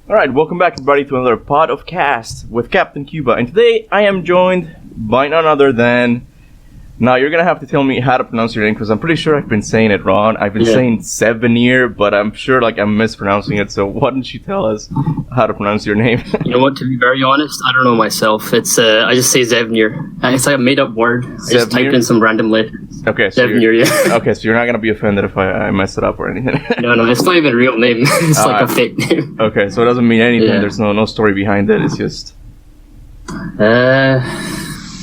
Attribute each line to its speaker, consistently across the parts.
Speaker 1: Alright, welcome back everybody to another pod of cast with Captain Cuba, and today I am joined by none other than... Now you're gonna have to tell me how to pronounce your name because I'm pretty sure I've been saying it wrong. I've been saying Sevenier, but I'm sure I'm mispronouncing it, so why don't you tell us how to pronounce your name?
Speaker 2: You know what, to be very honest, I don't know myself. It's I just say Zevnir. It's like a made up word. I just typed in some random letters.
Speaker 1: Okay, so
Speaker 2: Zevnir, yeah.
Speaker 1: Okay, so you're not gonna be offended if I mess it up or anything.
Speaker 2: No, it's not even a real name. It's like a fake name.
Speaker 1: Okay, so it doesn't mean anything. Yeah. There's no story behind it. It's just...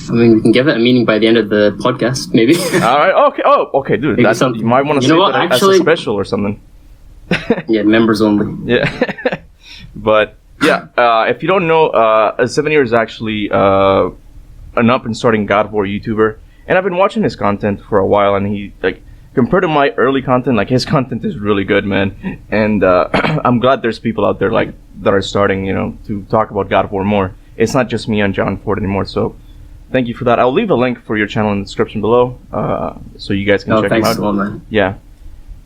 Speaker 2: I mean, we can give it a meaning by the end of the podcast, maybe.
Speaker 1: All right. Okay. Oh, okay, dude. You might want to say that actually, as a special or something.
Speaker 2: Yeah, members only.
Speaker 1: Yeah. But yeah, if you don't know, 7 Years is actually an up and starting God of War YouTuber, and I've been watching his content for a while, and he compared to my early content, his content is really good, man. And I'm glad there's people out there that are starting, to talk about God of War more. It's not just me and John Ford anymore. So thank you for that. I'll leave a link for your channel in the description below, so you guys can check them out.
Speaker 2: Thanks a lot, man.
Speaker 1: Yeah.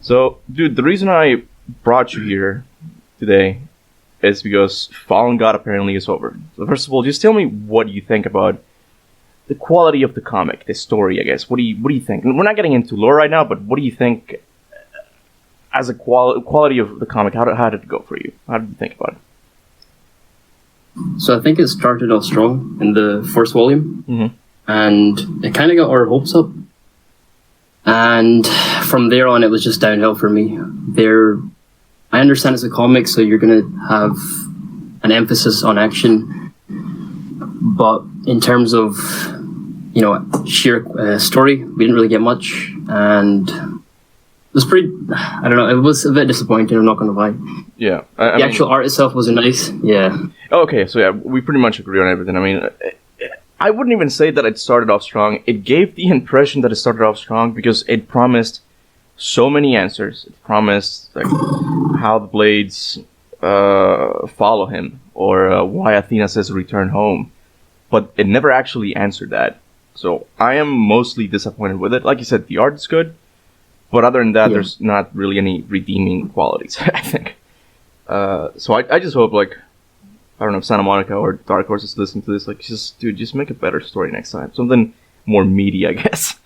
Speaker 1: So, dude, the reason I brought you here today is because Fallen God apparently is over. So first of all, just tell me what you think about the quality of the comic, the story, I guess. What do you think? We're not getting into lore right now, but what do you think as a quality of the comic? How did it go for you? How did you think about it?
Speaker 2: So I think it started off strong in the first volume, and it kind of got our hopes up. And from there on, it was just downhill for me. I understand it's a comic, so you're going to have an emphasis on action. But in terms of, sheer story, we didn't really get much. And it was pretty, I don't know, it was a bit disappointing, I'm not going to lie.
Speaker 1: Yeah.
Speaker 2: The actual art itself wasn't nice, yeah.
Speaker 1: Okay, so yeah, we pretty much agree on everything. I mean, I wouldn't even say that it started off strong. It gave the impression that it started off strong because it promised so many answers. It promised how the Blades follow him, or why Athena says return home. But it never actually answered that. So I am mostly disappointed with it. Like you said, the art is good, but other than that, there's not really any redeeming qualities, I think. So I just hope, I don't know if Santa Monica or Dark Horse is listening to this, just make a better story next time. Something more meaty, I guess.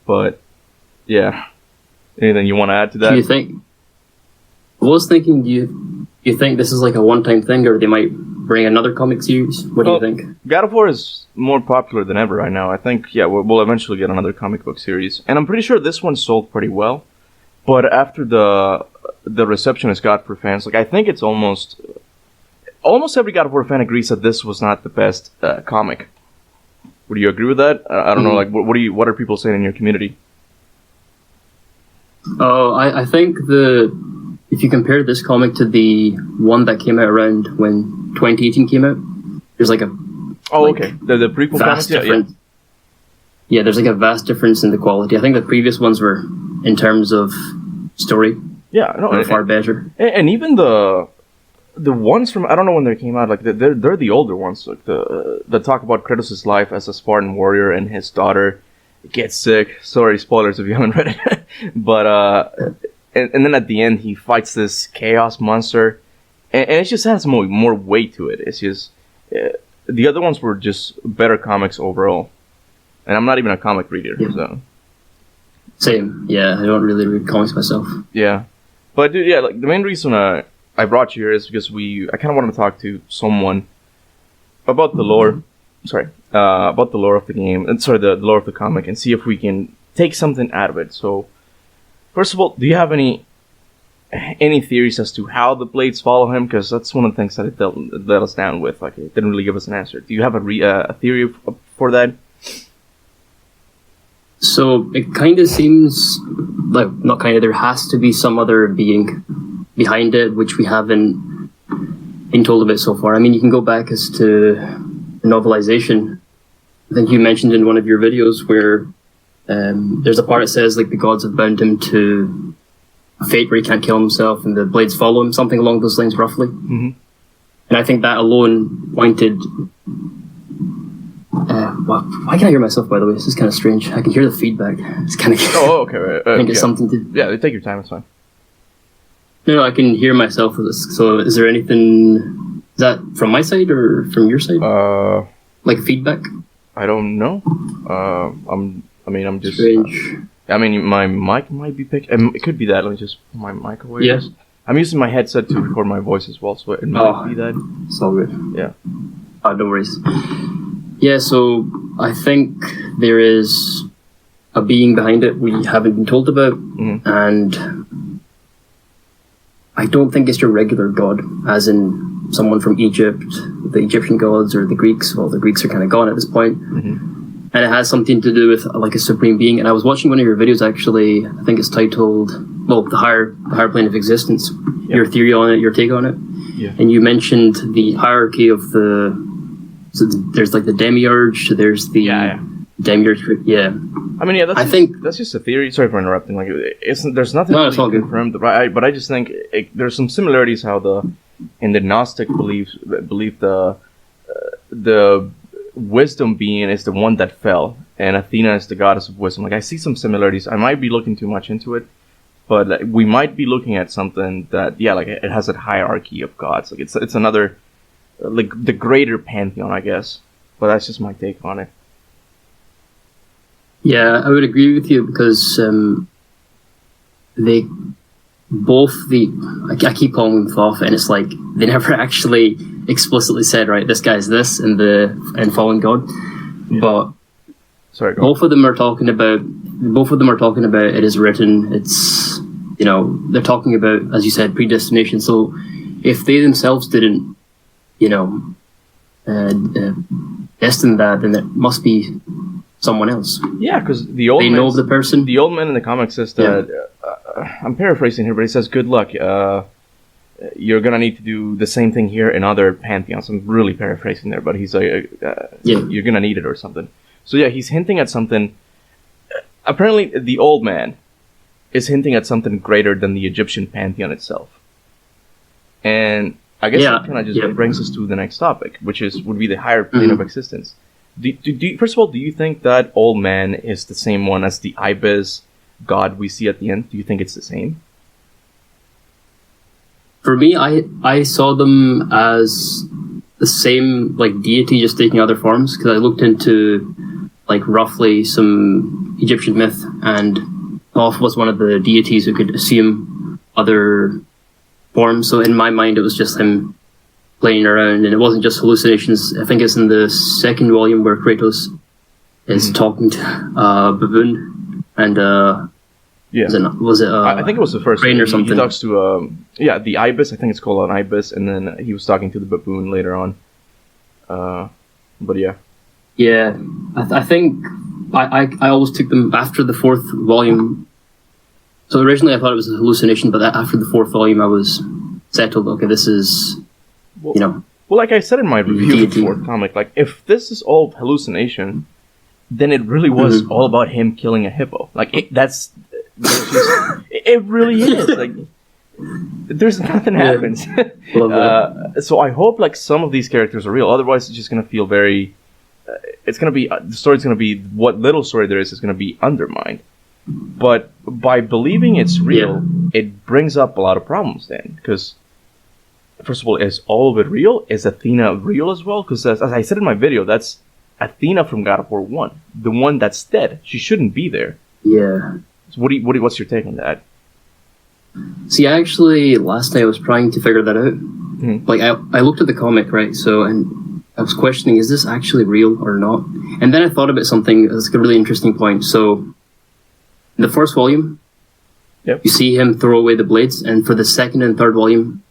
Speaker 1: But, yeah. Anything you want to add to that?
Speaker 2: Do you think... I was thinking, do you think this is a one-time thing, or they might bring another comic series? What do you think?
Speaker 1: God of War is more popular than ever right now. I think, we'll eventually get another comic book series. And I'm pretty sure this one sold pretty well. But after the reception it's got for fans, I think it's almost every God of War fan agrees that this was not the best comic. Would you agree with that? I don't know. What are people saying in your community? Oh,
Speaker 2: I think if you compare this comic to the one that came out around when 2018 came out, there's okay. The prequel comics, yeah, there's a vast difference in the quality. I think the previous ones were, in terms of story, far better.
Speaker 1: And even the ones from, I don't know when they came out, they're the older ones, that talk about Kratos' life as a Spartan warrior and his daughter gets sick. Sorry, spoilers if you haven't read it. But and then at the end he fights this chaos monster, and it just has more weight to it. It's just the other ones were just better comics overall, and I'm not even a comic reader, so.
Speaker 2: Same, yeah. I don't really read comics myself.
Speaker 1: Yeah, but dude, the main reason I brought you here is because I kind of wanted to talk to someone about the lore. About the lore of the game, and the lore of the comic, and see if we can take something out of it. So, first of all, do you have any theories as to how the Blades follow him? Because that's one of the things that it let us down with. It didn't really give us an answer. Do you have a theory for that?
Speaker 2: So it kind of seems not kind of. There has to be some other being behind it, which we haven't been told about so far. I mean, you can go back as to the novelization. I think you mentioned in one of your videos where there's a part that says the gods have bound him to a fate where he can't kill himself, and the Blades follow him, something along those lines, roughly. Mm-hmm. And I think that alone pointed. Why can't I hear myself, by the way? This is kind of strange. I can hear the feedback. It's kind of...
Speaker 1: Oh, okay. Right.
Speaker 2: I think it's something to...
Speaker 1: Yeah, take your time. It's fine.
Speaker 2: No, I can hear myself with this. So is there anything... Is that from my side or from your side? Like feedback?
Speaker 1: I don't know. I'm just...
Speaker 2: Strange.
Speaker 1: My mic might be picking... it could be that. Let me just put my mic away.
Speaker 2: Yeah.
Speaker 1: I'm using my headset to record my voice as well, so it might be that.
Speaker 2: It's all good.
Speaker 1: Yeah.
Speaker 2: No worries. Yeah, so I think there is a being behind it we haven't been told about, and I don't think it's your regular god, as in someone from Egypt, the Egyptian gods, or the Greeks. Well, the Greeks are kind of gone at this point. And it has something to do with like a supreme being. And I was watching one of your videos actually. I think it's titled, the higher plane of existence.
Speaker 1: Yeah.
Speaker 2: Your theory on it, your take on it.
Speaker 1: Yeah.
Speaker 2: And you mentioned the hierarchy of so there's like the demiurge. There's the demiurge. Yeah.
Speaker 1: That's just a theory. Sorry for interrupting. Like, there's nothing
Speaker 2: it's all good.
Speaker 1: confirmed. But I just think there's some similarities how in the Gnostic belief the wisdom being is the one that fell, and Athena is the goddess of wisdom. Like, I see some similarities. I might be looking too much into it, but we might be looking at something that it has a hierarchy of gods. Like, it's another, like, the greater pantheon, I guess. But that's just my take on it.
Speaker 2: Yeah, I would agree with you because they both I keep calling them Thoth, and it's like they never actually explicitly said, right, this guy's this and fallen god. Yeah. But
Speaker 1: sorry,
Speaker 2: both of them are talking about it is written. It's they're talking about, as you said, predestination. So if they themselves didn't destine that, then it must be someone else.
Speaker 1: Yeah, because
Speaker 2: they know the person.
Speaker 1: The old man in the comic says that I'm paraphrasing here, but he says, "Good luck. You're gonna need to do the same thing here in other pantheons." I'm really paraphrasing there, but he's like, "You're gonna need it" or something. So yeah, he's hinting at something. Apparently, the old man is hinting at something greater than the Egyptian pantheon itself. And I guess that kind of just brings us to the next topic, which would be the higher plane of existence. First of all, do you think that old man is the same one as the ibis god we see at the end? Do you think it's the same?
Speaker 2: For me, I saw them as the same, like, deity, just taking other forms, because I looked into, like, roughly some Egyptian myth, and Thoth was one of the deities who could assume other forms. So in my mind, it was just him playing around, and it wasn't just hallucinations. I think it's in the second volume where Kratos is talking to a baboon, and was it
Speaker 1: I think it was the first
Speaker 2: rain or something.
Speaker 1: He talks to the ibis. I think it's called an ibis, and then he was talking to the baboon later on. But yeah.
Speaker 2: Yeah, I think I always took them after the fourth volume. So originally I thought it was a hallucination, but after the fourth volume I was settled. Okay, this is,
Speaker 1: Well, like I said in my review of the fourth comic, like, if this is all hallucination, then it really was all about him killing a hippo. Like, it really is. Like, there's nothing happens. So I hope, like, some of these characters are real. Otherwise, it's just gonna feel very. It's gonna be the story's gonna be what little story there is gonna be undermined. But by believing it's real, it brings up a lot of problems. Then, because first of all, is all of it real? Is Athena real as well? Because as I said in my video, that's Athena from God of War 1, the one that's dead. She shouldn't be there.
Speaker 2: Yeah.
Speaker 1: So what's your take on that?
Speaker 2: See, actually, last night I was trying to figure that out. Mm-hmm. Like, I looked at the comic, right? So, and I was questioning, is this actually real or not? And then I thought about something that's a really interesting point. So, in the first volume, you see him throw away the blades, and for the second and third volume,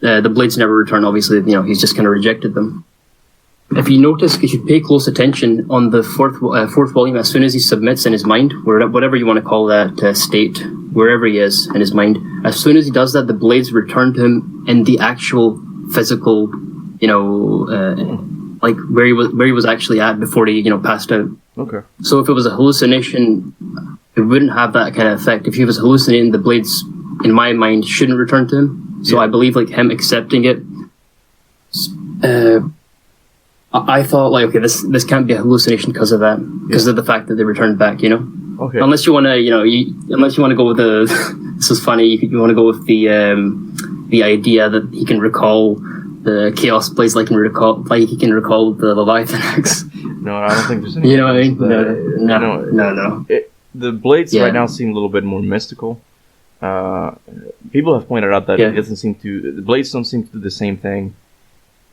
Speaker 2: the blades never return. Obviously, he's just kind of rejected them. If you notice, if you pay close attention on the fourth volume, as soon as he submits in his mind, whatever you want to call that state, wherever he is in his mind, as soon as he does that, the blades return to him in the actual physical, like where he was actually at before he, passed out.
Speaker 1: Okay.
Speaker 2: So if it was a hallucination, it wouldn't have that kind of effect. If he was hallucinating, the blades, in my mind, shouldn't return to him. So I believe, like, him accepting it. I thought, like, okay, this can't be a hallucination because of that, because of the fact that they returned back,
Speaker 1: Okay.
Speaker 2: Unless you want to, unless you want to go with the. This is funny. You want to go with the idea that he can recall the Chaos Blaze, like he can recall the Leviathan axe.
Speaker 1: No, I don't think there's any.
Speaker 2: You know what I mean? No.
Speaker 1: The blades right now seem a little bit more mystical. People have pointed out that the blades don't seem to do the same thing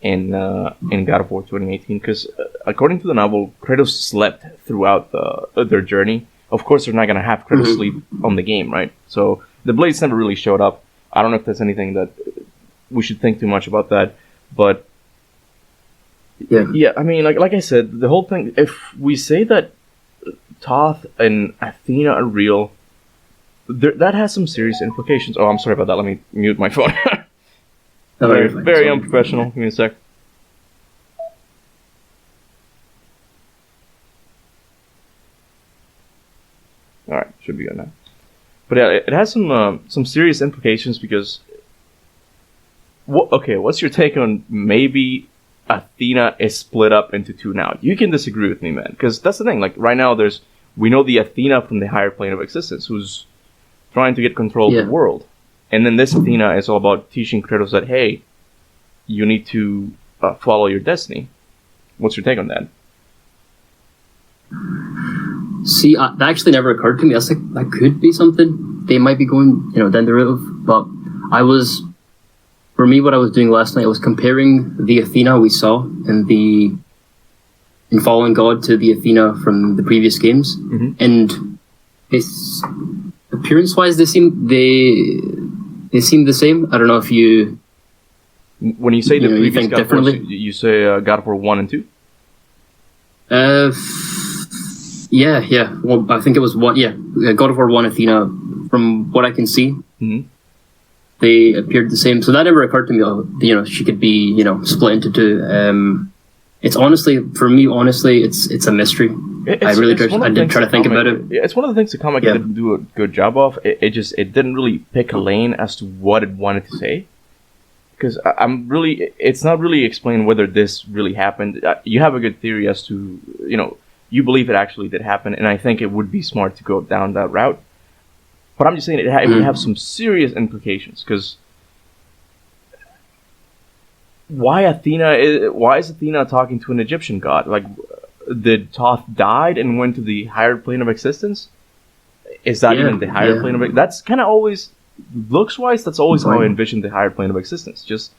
Speaker 1: in God of War 2018, because according to the novel, Kratos slept throughout their journey. Of course, they're not going to have Kratos sleep on the game, right? So the blades never really showed up. I don't know if there's anything that we should think too much about that, but yeah. I mean, like I said, the whole thing. If we say that Thoth and Athena are real, that has some serious implications. Oh, I'm sorry about that. Let me mute my phone. Very unprofessional. Give me a sec. All right, should be good now. But yeah, it has some serious implications because. Okay, what's your take on maybe Athena is split up into two now? You can disagree with me, man, because that's the thing. Like right now, we know the Athena from the higher plane of existence who's trying to get control of the world, and then this Athena is all about teaching Kratos that, hey, you need to follow your destiny. What's your take on that?
Speaker 2: See, that actually never occurred to me. That could be something they might be going, down the road of. But for me, what I was doing last night, I was comparing the Athena we saw in Fallen God to the Athena from the previous games, and it's appearance-wise, they seem the same. I don't know if you.
Speaker 1: When you say the previous God of War, you say God of War 1 and 2? Yeah. Well, I think it was one. Yeah, God of War 1 Athena. From what I can see, they appeared the same. So that never occurred to me. She could be split into two. It's honestly, for me, it's a mystery. I did try to think about it. It's one of the things the comic didn't do a good job of. It didn't really pick a lane as to what it wanted to say. Because it's not really explained whether this really happened. You have a good theory as to, you believe it actually did happen, and I think it would be smart to go down that route. But I'm just saying it would have some serious implications, because why is Athena talking to an Egyptian god? Like, did Thoth died and went to the higher plane of existence? Is that even the higher plane of existence? That's kind of always, looks-wise, that's always how I envision the higher plane of existence. Just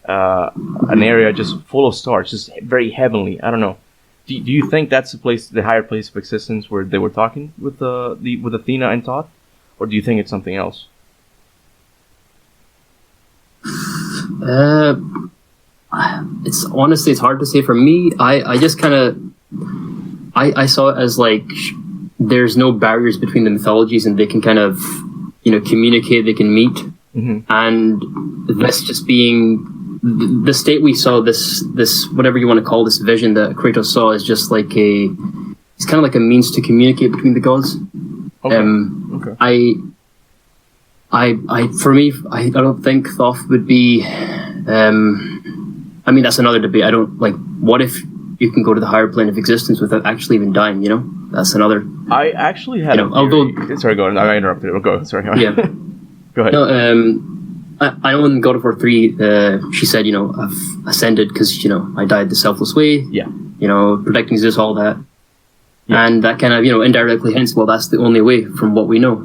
Speaker 1: an area just full of stars, just very heavenly. I don't know. Do you think that's the higher place of existence where they were talking with with Athena and Thoth? Or do you think it's something else?
Speaker 2: It's hard to say for me. I just kind of I saw it as like there's no barriers between the mythologies, and they can kind of communicate, they can meet, and this just being the state we saw, this whatever you want to call this vision that Kratos saw, is just like it's kind of like a means to communicate between the gods.
Speaker 1: Okay.
Speaker 2: For me, I don't think Thoth would be. I mean, that's another debate. I don't like. What if you can go to the higher plane of existence without actually even dying? That's another.
Speaker 1: I actually had. Sorry, go on. I interrupted. Go. Sorry.
Speaker 2: Yeah.
Speaker 1: Go ahead.
Speaker 2: No. I know in God of War 3, she said, I've ascended because I died the selfless way.
Speaker 1: Yeah.
Speaker 2: Protecting Zeus, all that. Yeah. And that kind of, indirectly hints, well, that's the only way from what we know.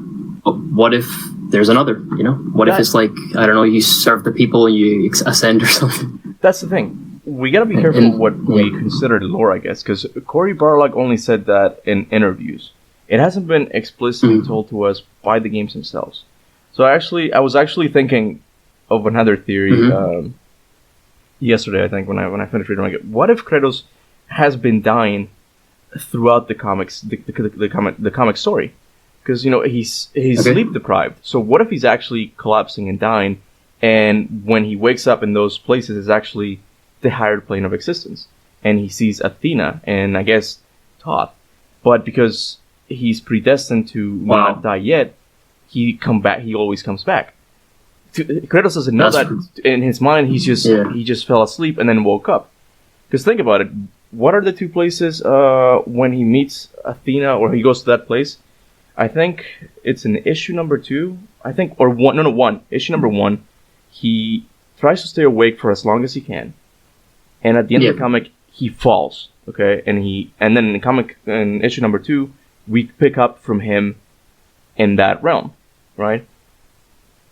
Speaker 2: But what if there's another, What if it's like, I don't know, you serve the people and you ascend or something?
Speaker 1: That's the thing. We gotta be careful what we consider lore, I guess, because Cory Barlog only said that in interviews. It hasn't been explicitly told to us by the games themselves. So I was actually thinking of another theory yesterday, I think, when I finished reading it. What if Kratos has been dying throughout the comics, the comic story? Because he's sleep deprived. So what if he's actually collapsing and dying, and when he wakes up in those places is actually the higher plane of existence, and he sees Athena and I guess Thoth, but because he's predestined to not die yet, he always comes back. Kratos doesn't know that. In his mind, he just fell asleep and then woke up. Because think about it. What are the two places when he meets Athena, or he goes to that place? I think it's in issue number 2. I think, or one. No, 1. Issue number 1. He tries to stay awake for as long as he can, and at the end of the comic, he falls. Okay, and then in issue number 2, we pick up from him in that realm, right?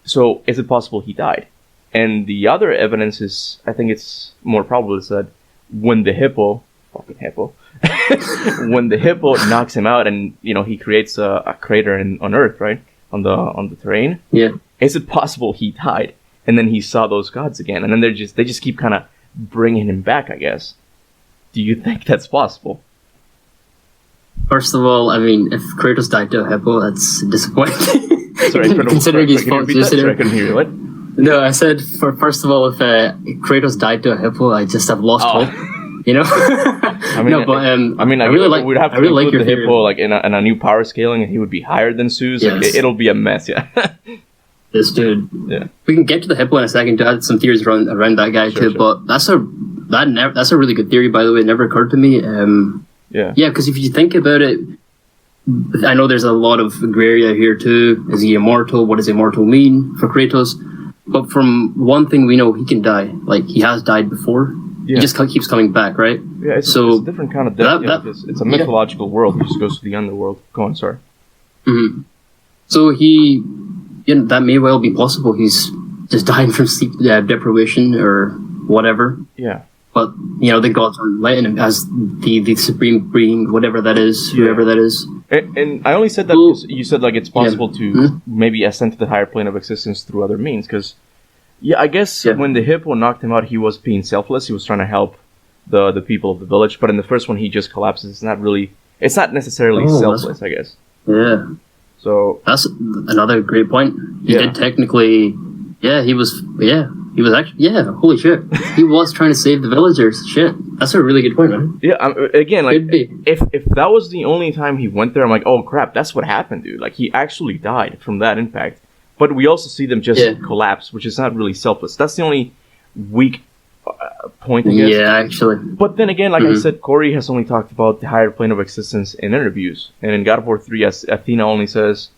Speaker 1: So is it possible he died? And the other evidence is, I think it's more probable, is that when the hippo, when the hippo knocks him out and, he creates a crater on Earth, right? On the terrain.
Speaker 2: Yeah.
Speaker 1: Is it possible he died and then he saw those gods again? And then they just keep kind of bringing him back, I guess. Do you think that's possible?
Speaker 2: First of all, I mean, if Kratos died to a hippo, that's disappointing.
Speaker 1: Sorry,
Speaker 2: considering he's
Speaker 1: sorry, I couldn't hear you. What?
Speaker 2: No, I said, first of all, if Kratos died to a hippo, I just have lost hope.
Speaker 1: I mean,
Speaker 2: no, but
Speaker 1: I we'd have to include the hippo like in a new power scaling, and he would be higher than Zeus. Yes. Like, it'll be a mess. Yeah.
Speaker 2: This dude.
Speaker 1: Yeah.
Speaker 2: We can get to the hippo in a second to add some theories around that guy too. Sure. But that's a really good theory, by the way. It never occurred to me. Yeah, because if you think about it, I know there's a lot of gray area here too. Is he immortal? What does immortal mean for Kratos? But from one thing we know, he can die. Like, he has died before. Yeah. He just keeps coming back, right?
Speaker 1: Yeah, it's a different kind of death. It's a mythological world. He just goes to the underworld. Go on, sorry.
Speaker 2: Mm-hmm. So that may well be possible. He's just dying from sleep deprivation or whatever.
Speaker 1: Yeah.
Speaker 2: But, the gods are letting him as the supreme being, whatever that is, whoever that is.
Speaker 1: And I only said that because you said, like, it's possible to maybe ascend to the higher plane of existence through other means. Because, I guess when the hippo knocked him out, he was being selfless. He was trying to help the people of the village. But in the first one, he just collapses. It's not necessarily selfless, I guess.
Speaker 2: Yeah.
Speaker 1: So
Speaker 2: that's another great point. He did technically... He was actually, holy shit. He was trying to save the villagers. Shit. That's a really good point, man.
Speaker 1: Yeah, again, like, if that was the only time he went there, I'm like, oh crap, that's what happened, dude. Like, he actually died from that impact. But we also see them just collapse, which is not really selfless. That's the only weak point, I guess. Yeah,
Speaker 2: actually.
Speaker 1: But then again, like I said, Corey has only talked about the higher plane of existence in interviews. And in God of War 3, Athena only says,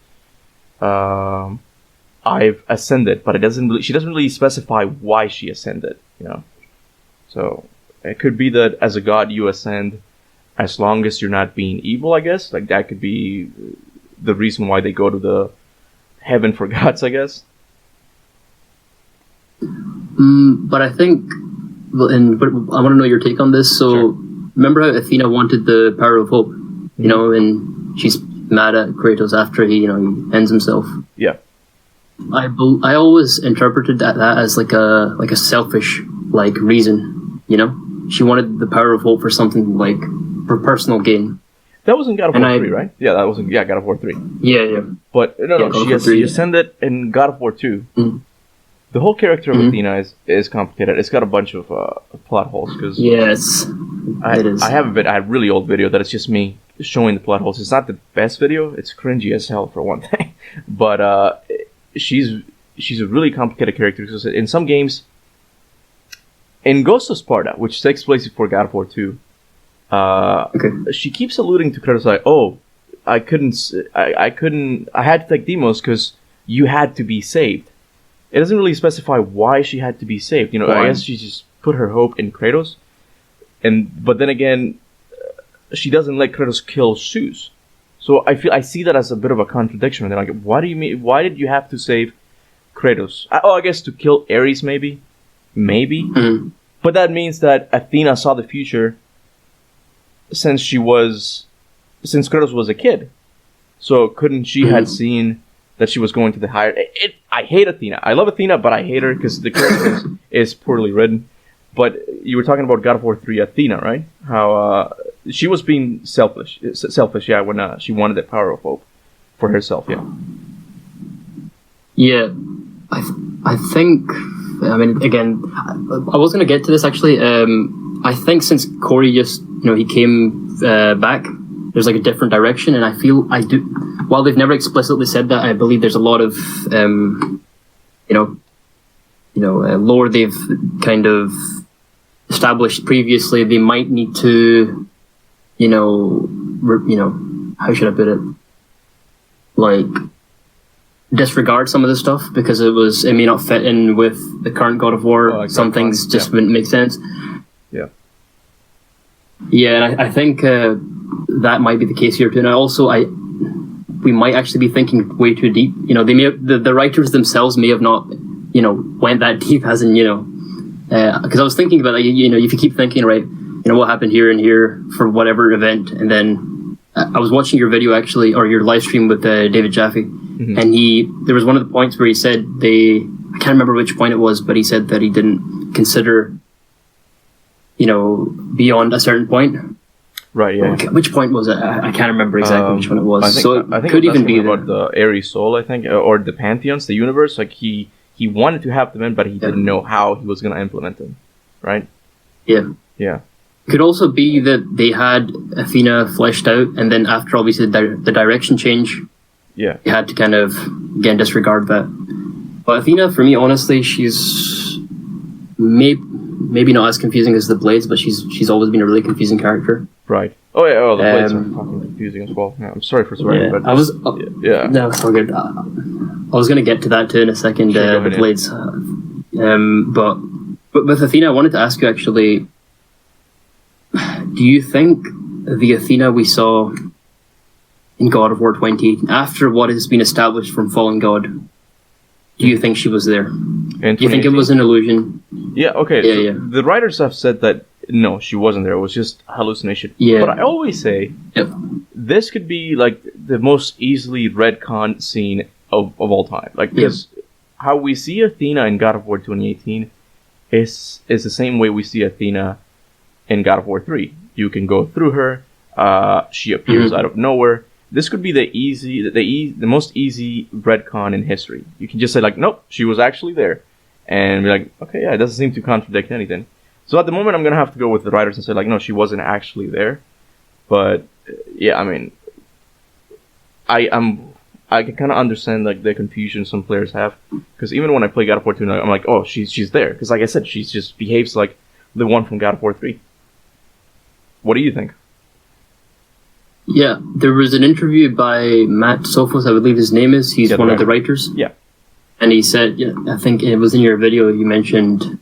Speaker 1: I've ascended, but she doesn't really specify why she ascended, So it could be that as a god you ascend as long as you're not being evil, I guess. Like, that could be the reason why they go to the heaven for gods, I guess.
Speaker 2: But I think, but I want to know your take on this. So remember how Athena wanted the power of hope, and she's mad at Kratos after he ends himself.
Speaker 1: Yeah.
Speaker 2: I always interpreted that as like a selfish reason, She wanted the power of hope for something for personal gain.
Speaker 1: That was in God of War 3, right? Yeah, that was in God of War 3.
Speaker 2: Yeah.
Speaker 1: But no, she ascended in God of War 2.
Speaker 2: Mm.
Speaker 1: The whole character of Athena is complicated. It's got a bunch of plot holes because
Speaker 2: it is.
Speaker 1: I have a really old video that is just me showing the plot holes. It's not the best video. It's cringy as hell for one thing, but she's a really complicated character because in some games, in Ghost of Sparta, which takes place before God of War 2, she keeps alluding to Kratos like, "Oh, I had to take Deimos because you had to be saved." It doesn't really specify why she had to be saved. I guess she just put her hope in Kratos, but then again, she doesn't let Kratos kill Zeus. So I see that as a bit of a contradiction. And they're like, what do you mean? Why did you have to save Kratos? I guess to kill Ares, maybe.
Speaker 2: Mm-hmm.
Speaker 1: But that means that Athena saw the future since Kratos was a kid. So couldn't she had seen that she was going to the higher... I hate Athena. I love Athena, but I hate her because the character is poorly written. But you were talking about God of War 3 Athena, right? How she was being selfish, when she wanted the power of hope for herself,
Speaker 2: Yeah, I think... I mean, again, I was going to get to this, actually. I think since Corey just, he came back, there's a different direction, and I do... While they've never explicitly said that, I believe there's a lot of, lore they've kind of established previously. They might need to, how should I put it? like disregard some of the stuff because it may not fit in with the current God of War. Some things just wouldn't make sense.
Speaker 1: Yeah.
Speaker 2: Yeah, and I think that might be the case here too. And we might actually be thinking way too deep. You know, they may have, the writers themselves may have not, you know, went that deep. As in, you know, because I was thinking about, like, you know, if you keep thinking, right, you know, what happened here and here for whatever event, and then I was watching your video actually, or your live stream with David Jaffe, and there was one of the points where he said I can't remember which point it was, but he said that he didn't consider, you know, beyond a certain point.
Speaker 1: Right, yeah.
Speaker 2: Okay, which point was it? I can't remember exactly which one it was.
Speaker 1: I think
Speaker 2: could even be
Speaker 1: about the Ares soul, I think, or the pantheons, the universe. Like he wanted to have them in, but he didn't know how he was going to implement them. Right?
Speaker 2: Yeah.
Speaker 1: Yeah.
Speaker 2: Could also be that they had Athena fleshed out, and then after obviously the direction change,
Speaker 1: they
Speaker 2: had to kind of again disregard that. But Athena, for me, honestly, she's maybe not as confusing as the Blades, but she's always been a really confusing character.
Speaker 1: Right. Oh yeah. Oh, the Blades are fucking confusing as well. Yeah, I'm sorry for swearing, but
Speaker 2: I was.
Speaker 1: Yeah.
Speaker 2: No, it's all good. I was going to get to that too in a second.
Speaker 1: Sure,
Speaker 2: the Blades. But with Athena, I wanted to ask you actually. Do you think the Athena we saw in God of War 2018, after what has been established from Fallen God, do you think she was there? Do you think it was an illusion?
Speaker 1: Yeah, okay.
Speaker 2: Yeah,
Speaker 1: so the writers have said that no, she wasn't there. It was just hallucination.
Speaker 2: Yeah.
Speaker 1: But I always say this could be like the most easily retconned scene of all time. Like, because how we see Athena in God of War 2018 is the same way we see Athena in God of War 3. You can go through her. She appears out of nowhere. This could be the most easy retcon in history. You can just say like, nope, she was actually there, and be like, okay, yeah, it doesn't seem to contradict anything. So at the moment, I'm gonna have to go with the writers and say like, no, she wasn't actually there. But yeah, I mean, I can kind of understand like the confusion some players have, because even when I play God of War 2, I'm like, oh, she's there, because like I said, she just behaves like the one from God of War 3. What do you think?
Speaker 2: Yeah, there was an interview by Matt Sophos, I believe his name is. He's one of the writers.
Speaker 1: Yeah.
Speaker 2: And he said, I think it was in your video, you mentioned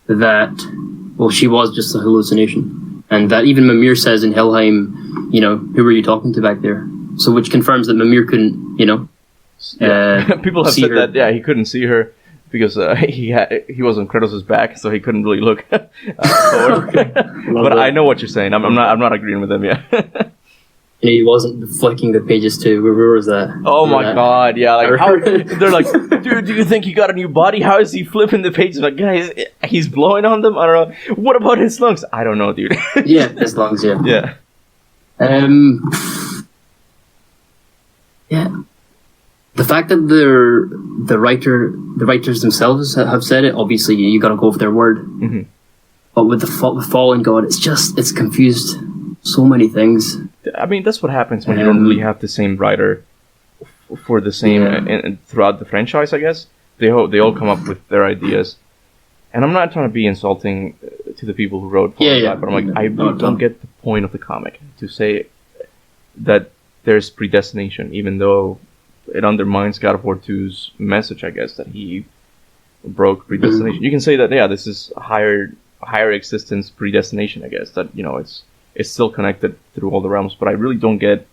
Speaker 2: that, well, she was just a hallucination. And that even Mimir says in Helheim, you know, who were you talking to back there? So which confirms that Mimir couldn't, you know,
Speaker 1: people have said
Speaker 2: her.
Speaker 1: that, he couldn't see her because he was on Kratos' back, so he couldn't really look forward. But I know what you're saying. I'm not agreeing with him yet.
Speaker 2: He wasn't flicking the pages too. Where was that?
Speaker 1: Oh my god, yeah. Like how they're like, dude, do you think he got a new body? How is he flipping the pages? Like, guys, he's blowing on them? I don't know. What about his lungs? I don't know, dude.
Speaker 2: Yeah, his lungs, yeah.
Speaker 1: Yeah.
Speaker 2: Yeah. The fact that the writers themselves have said it, obviously you gotta go with their word.
Speaker 1: Mm-hmm.
Speaker 2: But with the Fallen God, it's confused so many things.
Speaker 1: I mean, that's what happens when you don't really have the same writer for the same and throughout the franchise. I guess they all come up with their ideas, and I'm not trying to be insulting to the people who wrote Fallen God, but I'm like, I really don't get the point of the comic to say that there's predestination, even though it undermines God of War 2's message, I guess, that he broke predestination. Mm-hmm. You can say that, this is higher existence predestination, I guess, that, you know, it's still connected through all the realms, but I really don't get.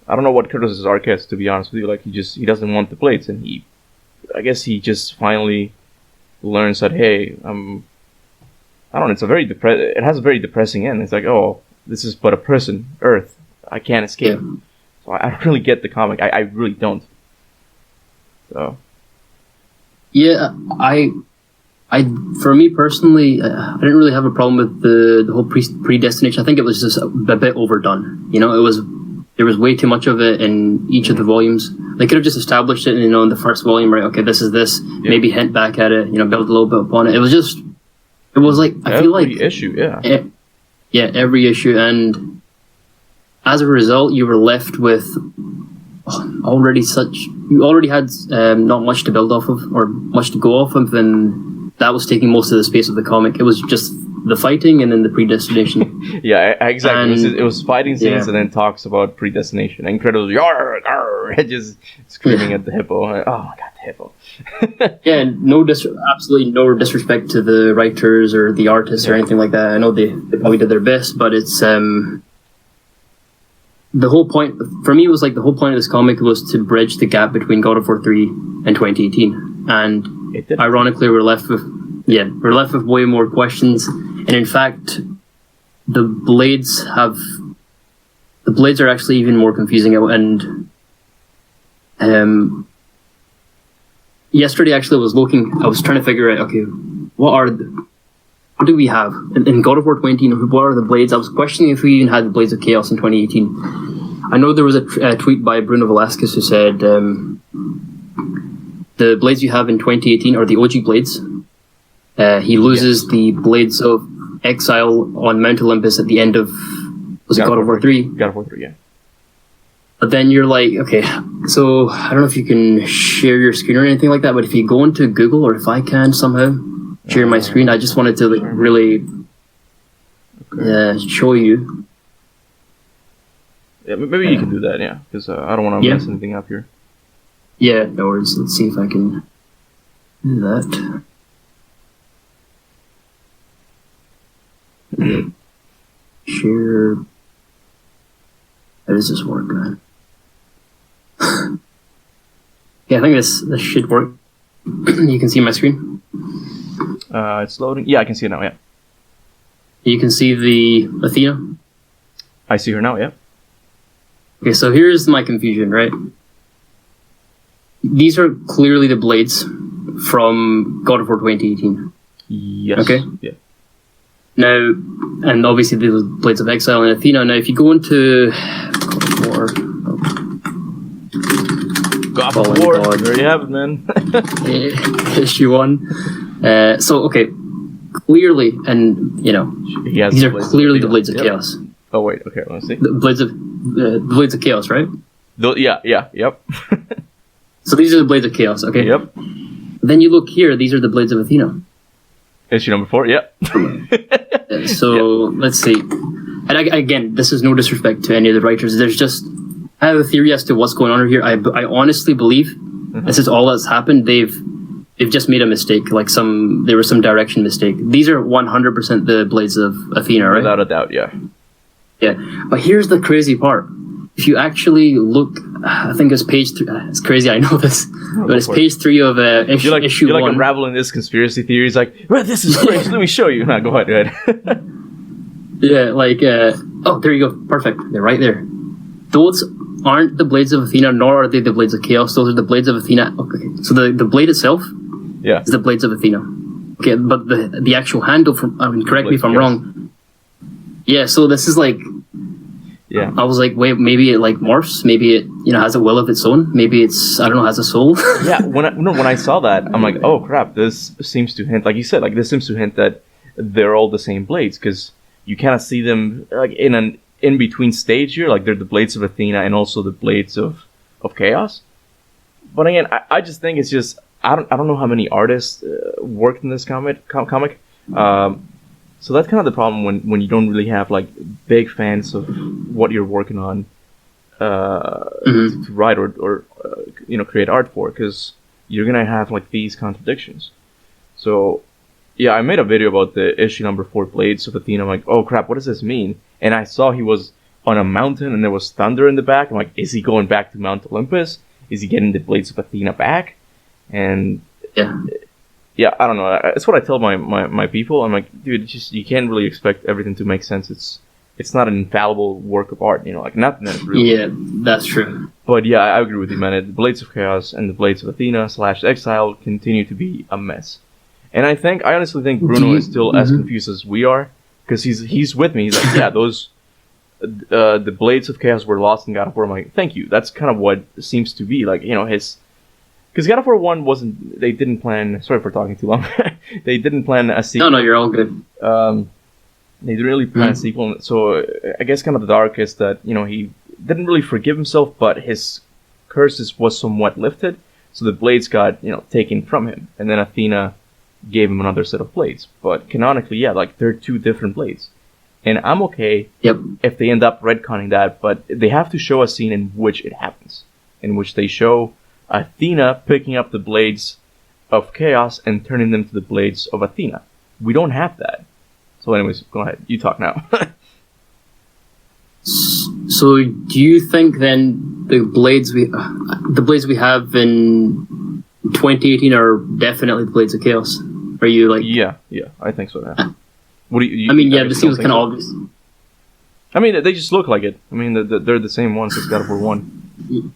Speaker 1: I don't know what Kratos' arc is, to be honest with you. Like, he doesn't want the plates, and I guess he just finally learns that, hey, I don't know. It has a very depressing end. It's like, oh, this is but a prison, Earth. I can't escape. Yeah. So I don't really get the comic. I really don't. So. Yeah,
Speaker 2: for me personally, I didn't really have a problem with the whole predestination. I think it was just a bit overdone. You know, there was way too much of it in each of the volumes. They could have just established it, you know, in the first volume, right? Okay, this is this. Yeah. Maybe hint back at it. You know, build a little bit upon it. It was like I feel like
Speaker 1: every issue,
Speaker 2: every issue, and as a result, you were left with you already had not much to build off of or much to go off of, and that was taking most of the space of the comic. It was just the fighting and then the predestination.
Speaker 1: Yeah, exactly. It was fighting scenes
Speaker 2: yeah.
Speaker 1: and then talks about predestination. And Kratos, yar, yar, just screaming at the hippo. Like, oh my god, the hippo.
Speaker 2: Yeah, and absolutely no disrespect to the writers or the artists or anything like that. I know they probably did their best, but it's the whole point for me was like the whole point of this comic was to bridge the gap between God of War 3 and 2018, and ironically we're left with way more questions. And in fact, the blades are actually even more confusing. And yesterday actually I was trying to figure out, okay, what do we have in God of War 20? What are the blades? I was questioning if we even had the Blades of Chaos in 2018. I know there was a tweet by Bruno Velasquez who said the blades you have in 2018 are the OG blades. He loses the Blades of Exile on Mount Olympus at the end of God of War 3?
Speaker 1: God of War 3, yeah.
Speaker 2: But then you're like, okay, so I don't know if you can share your screen or anything like that, but if you go into Google, or if I can somehow share my screen, I just wanted to like really show you.
Speaker 1: Yeah, maybe you can do that, yeah, because I don't want to mess anything up here.
Speaker 2: Yeah, no worries. Let's see if I can do that. Share. How does this work, man? Yeah, I think this should work. You can see my screen?
Speaker 1: It's loading. Yeah, I can see it now, yeah.
Speaker 2: You can see the Athena?
Speaker 1: I see her now, yeah.
Speaker 2: Okay, so here's my confusion, right? These are clearly the blades from God of War 2018.
Speaker 1: Yes.
Speaker 2: Okay?
Speaker 1: Yeah.
Speaker 2: Now, and obviously the Blades of Exile and Athena. Now, if you go into
Speaker 1: God of War, there you have it, man.
Speaker 2: Issue 1. So, okay, clearly, and these are clearly the Blades of Chaos.
Speaker 1: Oh wait, okay, let's see.
Speaker 2: The Blades of Chaos, right?
Speaker 1: Yep.
Speaker 2: So these are the Blades of Chaos, okay?
Speaker 1: Yep.
Speaker 2: Then you look here; these are the Blades of Athena.
Speaker 1: Issue number 4, yep.
Speaker 2: Let's see. And again, this is no disrespect to any of the writers. There's just, I have a theory as to what's going on here. I honestly believe this is all that's happened. They've just made a mistake, like there was some direction mistake. These are 100% the Blades of Athena, right?
Speaker 1: Without a doubt, yeah.
Speaker 2: Yeah, but here's the crazy part. If you actually look, I think it's page 3. It's crazy, I know this, but it's page 3 of issue 1.
Speaker 1: You're like unraveling this conspiracy theory. It's like, well, this is crazy. Let me show you. No, go ahead.
Speaker 2: Yeah, like, oh, there you go. Perfect. They're right there. Those aren't the Blades of Athena, nor are they the Blades of Chaos. Those are the Blades of Athena. Okay, so the blade itself is the Blades of Athena. Okay, but the actual handle, correct me if I'm wrong. Yeah, so this is like,
Speaker 1: yeah.
Speaker 2: I was like, wait, maybe it like morphs. Maybe it has a will of its own. Maybe it's, I don't know, has a soul.
Speaker 1: Yeah, when I saw that, I'm like, oh crap, this seems to hint, like you said, this seems to hint that they're all the same blades, because you kind of see them like in an in-between stage here, like they're the Blades of Athena and also the Blades of Chaos. But again, I just think it's just, I don't know how many artists worked in this comic. So that's kind of the problem when you don't really have like big fans of what you're working on to write or create art for, because you're gonna have like these contradictions. So yeah, I made a video about the issue number 4 Blades of Athena. I'm like, oh crap, what does this mean? And I saw he was on a mountain and there was thunder in the back. I'm like, is he going back to Mount Olympus? Is he getting the Blades of Athena back? And yeah, I don't know. That's what I tell my people. I'm like, dude, you can't really expect everything to make sense. It's not an infallible work of art, like nothing is real.
Speaker 2: Yeah, that's true.
Speaker 1: But yeah, I agree with you, man. The Blades of Chaos and the Blades of Athena / Exile continue to be a mess. And I honestly think Bruno is still as confused as we are, because he's with me. He's like, yeah, those the Blades of Chaos were lost in God of War. I'm like, thank you. That's kind of what it seems to be like, his. Because God of War 1 wasn't... They didn't plan... Sorry for talking too long. They didn't plan a sequel.
Speaker 2: No, you're all good.
Speaker 1: They didn't really plan a sequel. So I guess kind of the dark is that, he didn't really forgive himself, but his curses was somewhat lifted. So the blades got, taken from him. And then Athena gave him another set of blades. But canonically, yeah, like they're two different blades. And I'm okay if they end up retconning that, but they have to show a scene in which it happens. In which they show Athena picking up the blades of Chaos and turning them to the blades of Athena. We don't have that. So anyways, go ahead. You talk now.
Speaker 2: So do you think then the blades we have in 2018 are definitely the blades of Chaos? Are you like...
Speaker 1: Yeah, I think so. Yeah. What do you
Speaker 2: I mean, yeah, this seems kind of obvious.
Speaker 1: I mean, they just look like it. I mean, they're the same ones as God of War 1.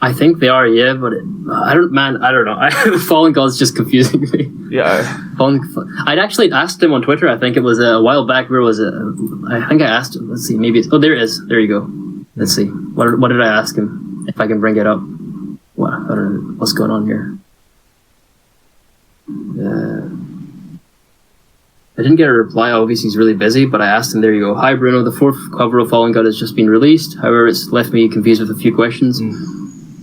Speaker 2: I think they are, yeah, but I don't know. Fallen God's just confusing me.
Speaker 1: Yeah.
Speaker 2: I'd actually asked him on Twitter, I think it was a while back, where was it? I think I asked him, let's see, maybe it's... Oh, there it is. There you go. Let's see. What did I ask him? If I can bring it up. What? I don't know. What's going on here? I didn't get a reply. Obviously, he's really busy, but I asked him. There you go. Hi, Bruno. The 4th cover of Fallen God has just been released. However, it's left me confused with a few questions.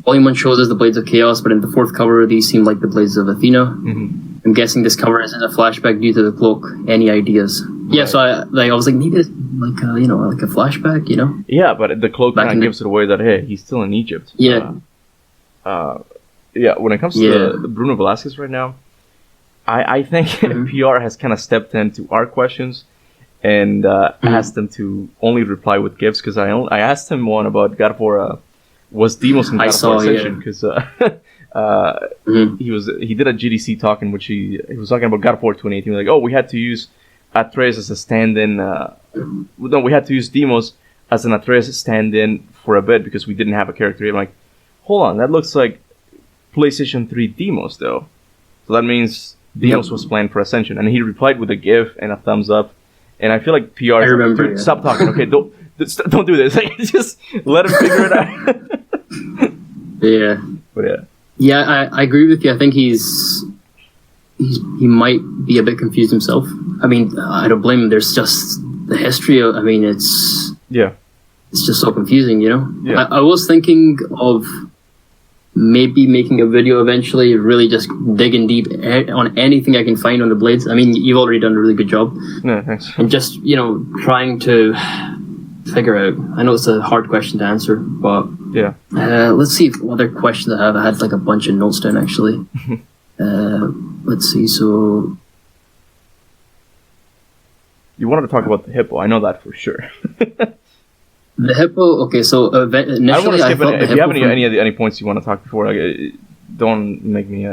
Speaker 2: Volume 1 shows us the blades of Chaos, but in the 4th cover, these seem like the blades of Athena. I'm guessing this cover isn't a flashback due to the cloak. Any ideas? Right. Yeah, so I was like, maybe it's like a flashback, you know?
Speaker 1: Yeah, but the cloak kind of gives it away that, hey, he's still in Egypt.
Speaker 2: Yeah.
Speaker 1: When it comes to the Bruno Velasquez right now, I think PR has kind of stepped into our questions and asked them to only reply with gifts, because I asked him one about God of War, was Deimos in God of War Ascension, because he did a GDC talk in which he was talking about God of War 2018. He was like, oh, we had to use Atreus as a stand-in. No, we had to use Deimos as an Atreus stand-in for a bit because we didn't have a character. I'm like, hold on, that looks like PlayStation 3 Deimos, though. So that means Deimos was planned for Ascension. And he replied with a GIF and a thumbs up. And I feel like PR...
Speaker 2: I remember,
Speaker 1: dude, stop talking, okay? Don't do this. Like, just let him figure it out.
Speaker 2: Yeah.
Speaker 1: But yeah.
Speaker 2: Yeah, I agree with you. I think he might be a bit confused himself. I mean, I don't blame him. There's just the history of... I mean, it's...
Speaker 1: Yeah.
Speaker 2: It's just so confusing, you know?
Speaker 1: Yeah.
Speaker 2: I was thinking of maybe making a video eventually, really just digging deep on anything I can find on the blades. I mean, you've already done a really good job.
Speaker 1: No, thanks.
Speaker 2: And just, trying to figure out... I know it's a hard question to answer, but...
Speaker 1: Yeah.
Speaker 2: Let's see what other questions I have. I had like a bunch of notes down, actually. Let's see, so...
Speaker 1: You wanted to talk about the hippo. I know that for sure.
Speaker 2: The hippo, okay, so initially
Speaker 1: I want to skip
Speaker 2: it.
Speaker 1: If you have any points you want to talk before, don't make me...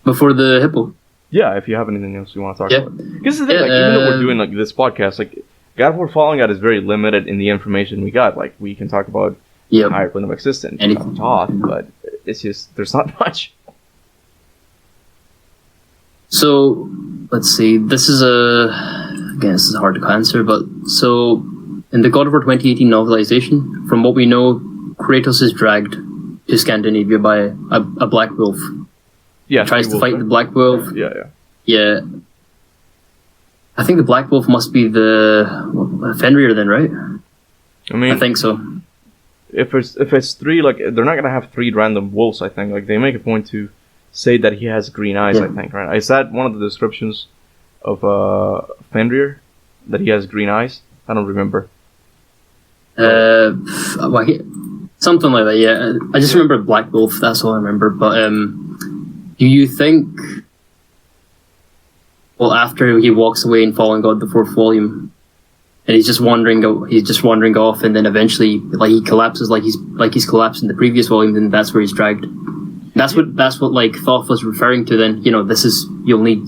Speaker 2: Before the hippo?
Speaker 1: Yeah, if you have anything else you want to talk about. Because the thing, even though we're doing like this podcast, like God of War Fallen God is very limited in the information we got. Like, we can talk about higher plane of existence, Thoth, but it's just, there's not much.
Speaker 2: So, let's see, this is hard to answer, but so... In the God of War 2018 novelization, from what we know, Kratos is dragged to Scandinavia by a black wolf.
Speaker 1: Yeah,
Speaker 2: he tries to fight the black wolf.
Speaker 1: Yeah.
Speaker 2: I think the black wolf must be the Fenrir then, right?
Speaker 1: I mean,
Speaker 2: I think so.
Speaker 1: If it's 3, like, they're not gonna have 3 random wolves. I think, like, they make a point to say that he has green eyes. I think, right? Is that one of the descriptions of Fenrir, that he has green eyes? I don't remember.
Speaker 2: Something like that, yeah. I just remember Black Wolf, that's all I remember. But do you think, well, after he walks away in Fallen God, the 4th volume, and he's just wandering off, and then eventually, like, he collapses, like he's collapsed in the previous volume, then that's where he's dragged. That's what like Thoth was referring to. Then this is, you'll need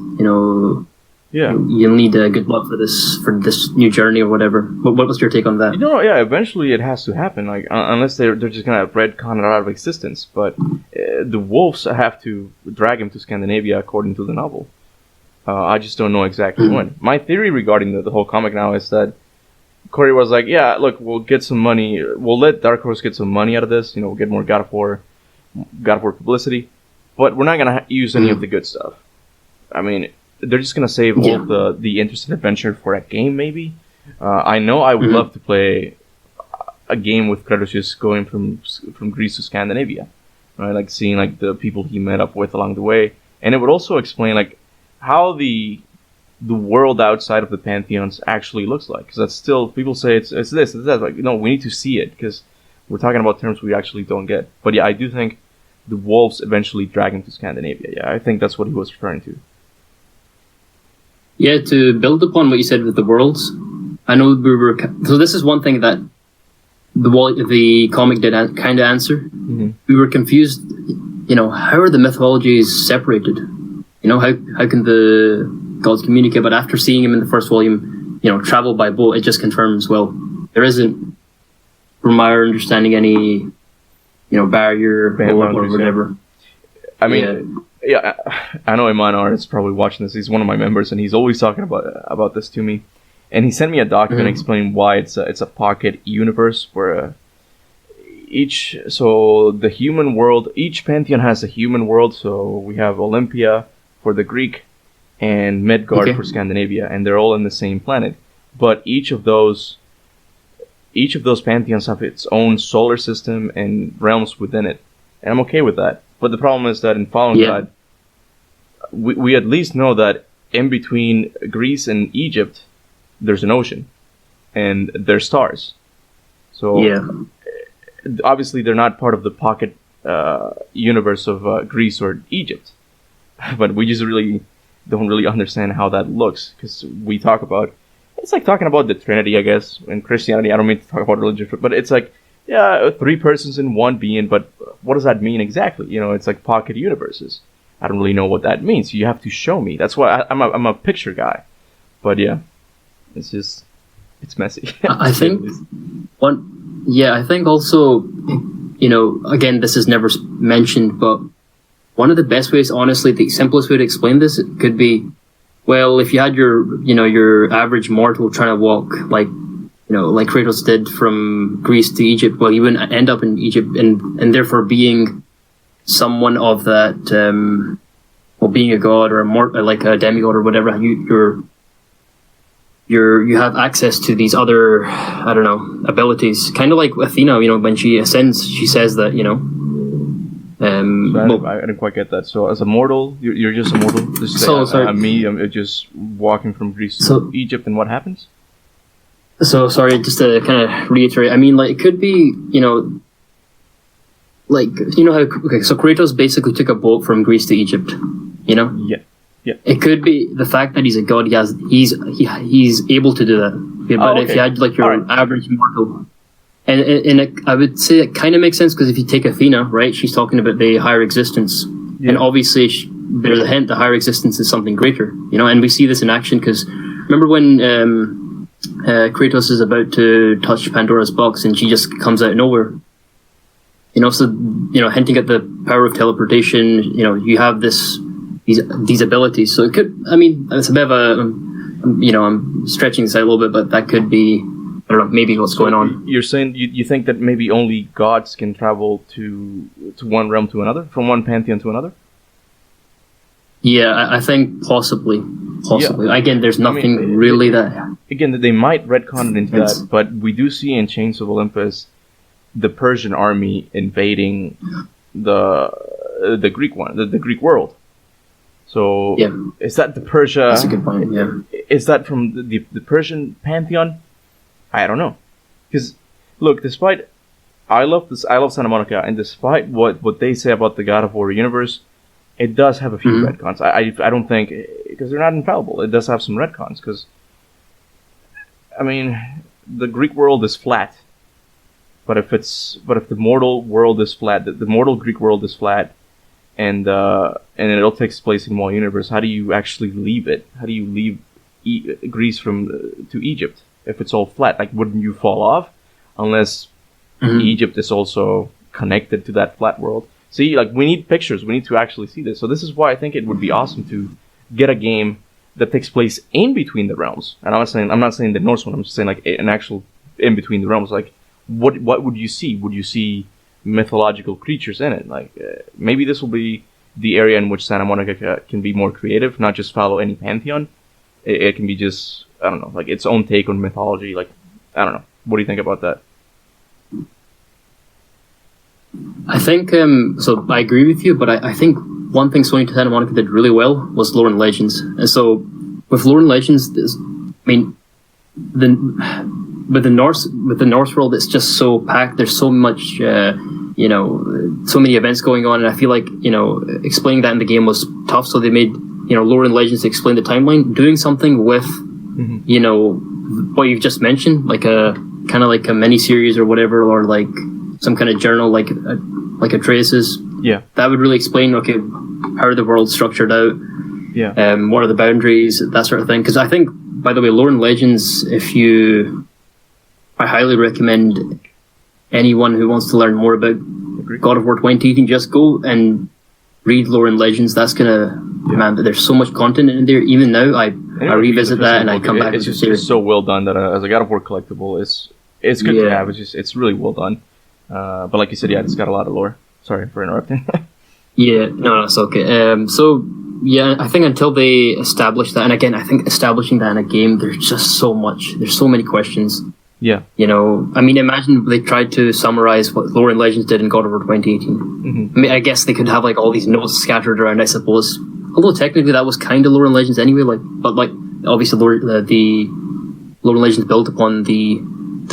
Speaker 2: you'll need good luck for this new journey or whatever. What was your take on that?
Speaker 1: Eventually it has to happen. Like, unless they're just gonna retcon it out of existence. But the wolves have to drag him to Scandinavia according to the novel. I just don't know exactly when. My theory regarding the whole comic now is that Corey was like, yeah, look, we'll get some money. We'll let Dark Horse get some money out of this. We'll get more God of War publicity. But we're not gonna use any of the good stuff. I mean, they're just gonna save all the interest and adventure for a game, maybe. I know I would love to play a game with Kratos just going from Greece to Scandinavia. right? Like seeing like the people he met up with along the way, and it would also explain like how the world outside of the pantheons actually looks like. Because that's still, people say it's this, it's that. Like, no, we need to see it because we're talking about terms we actually don't get. But yeah, I do think the wolves eventually drag him to Scandinavia. Yeah, I think that's what he was referring to.
Speaker 2: Yeah, to build upon what you said with the worlds, I know we were. So this is one thing that the comic did kind of answer.
Speaker 1: Mm-hmm.
Speaker 2: We were confused. You know, how are the mythologies separated? You know, how can the gods communicate? But after seeing him in the first volume, you know, travel by boat, it just confirms, well, there isn't, from our understanding, any, you know, barrier or whatever.
Speaker 1: I mean, yeah, I know Imanar is probably watching this. He's one of my members, and he's always talking about this to me. And he sent me a document explaining why it's a pocket universe where each pantheon has a human world. So we have Olympia for the Greek and Midgard for Scandinavia, and they're all in the same planet. But each of those pantheons have its own solar system and realms within it, and I'm okay with that. But the problem is that in Fallen God, we at least know that in between Greece and Egypt, there's an ocean, and there's stars. So obviously they're not part of the pocket universe of Greece or Egypt, but we just really don't really understand how that looks, because we talk about, it's like talking about the Trinity, I guess, in Christianity. I don't mean to talk about religion, but it's like, yeah, 3 persons in one being, but what does that mean exactly? You know, it's like pocket universes. I don't really know what that means. You have to show me. That's why I'm a picture guy. But yeah, it's messy.
Speaker 2: I think I think also, you know, again, this is never mentioned, but one of the best ways, honestly, the simplest way to explain this could be, well, if you had your average mortal trying to walk like Kratos did from Greece to Egypt, well, you wouldn't end up in Egypt, and therefore being someone of that, being a god or like a demigod or whatever, you have access to these other, I don't know, abilities. Kind of like Athena, you know, when she ascends, she says that, you know.
Speaker 1: I didn't quite get that. So as a mortal, you're just a mortal. I'm just walking from Greece to Egypt, and what happens? So sorry, just to kind of reiterate. I mean, like, it could be, you know, like, you know how, so Kratos basically took a boat from Greece to Egypt, you know?
Speaker 2: Yeah. It could be the fact that he's a god. He's able to do that. But if you had like your average mortal, and I would say it kind of makes sense, because if you take Athena, right, she's talking about the higher existence, and obviously there's a hint the higher existence is something greater, you know. And we see this in action, because remember when Kratos is about to touch Pandora's box and she just comes out of nowhere. You know, so, you know, hinting at the power of teleportation, you know, you have these abilities. So it could, I mean, it's a bit of a, you know, I'm stretching this out a little bit, but that could be, I don't know, maybe what's going on. You're saying you think that maybe only gods can travel to one realm to another, from one pantheon to another? Yeah, I think possibly. Yeah. Again, there's nothing really that... Again, they might retcon it into that, but we do see in Chains of Olympus the Persian army invading the Greek one, the Greek world. So is that the Persia? That's a good point. Yeah, is that from the Persian pantheon? I don't know, because look, despite I love Santa Monica, and despite what they say about the God of War universe, it does have a few retcons. I don't think, because they're not infallible. It does have some retcons, because I mean, the Greek world is flat. But if the mortal world is flat, the mortal Greek world is flat, and it all takes place in one universe, how do you actually leave it? How do you leave Greece to Egypt if it's all flat? Like, wouldn't you fall off unless Egypt is also connected to that flat world? See, like, we need pictures. We need to actually see this. So this is why I think it would be awesome to get a game that takes place in between the realms. And I'm not saying the Norse one. I'm just saying like an actual in between the realms, like. What would you see? Would you see mythological creatures in it? Like, maybe this will be the area in which Santa Monica can be more creative, not just follow any pantheon. It can be just, I don't know, like its own take on mythology. Like, I don't know. What do you think about that? I think so. I agree with you, but I think one thing Santa Monica did really well was lore and legends. And so with lore and legends, the with the Norse world, it's just so packed. There's so much, so many events going on, and I feel like explaining that in the game was tough. So they made lore and legends to explain the timeline. Doing something with what you've just mentioned, like a kind of like a mini series or whatever, or like some kind of journal, like Atreus's.
Speaker 1: Yeah,
Speaker 2: that would really explain. Okay, how are the worlds structured out?
Speaker 1: Yeah.
Speaker 2: What are the boundaries? That sort of thing. Because I think, by the way, lore and legends. I highly recommend anyone who wants to learn more about God of War 2018, just go and read lore and legends. That's gonna man. There's so much content in there. Even now, I revisit that and I come back.
Speaker 1: It's just so well done that as a God of War collectible, it's good to have. It's really well done. But like you said, it's got a lot of lore. Sorry for interrupting.
Speaker 2: No, it's okay. So yeah, I think until they establish that, and again, I think establishing that in a game, there's just so much. There's so many questions.
Speaker 1: Yeah.
Speaker 2: Imagine they tried to summarize what lore and legends did in God of War 2018.
Speaker 1: Mm-hmm.
Speaker 2: I guess they could have like all these notes scattered around, I suppose. Although technically that was kind of lore and legends anyway. But obviously the lore and legends built upon the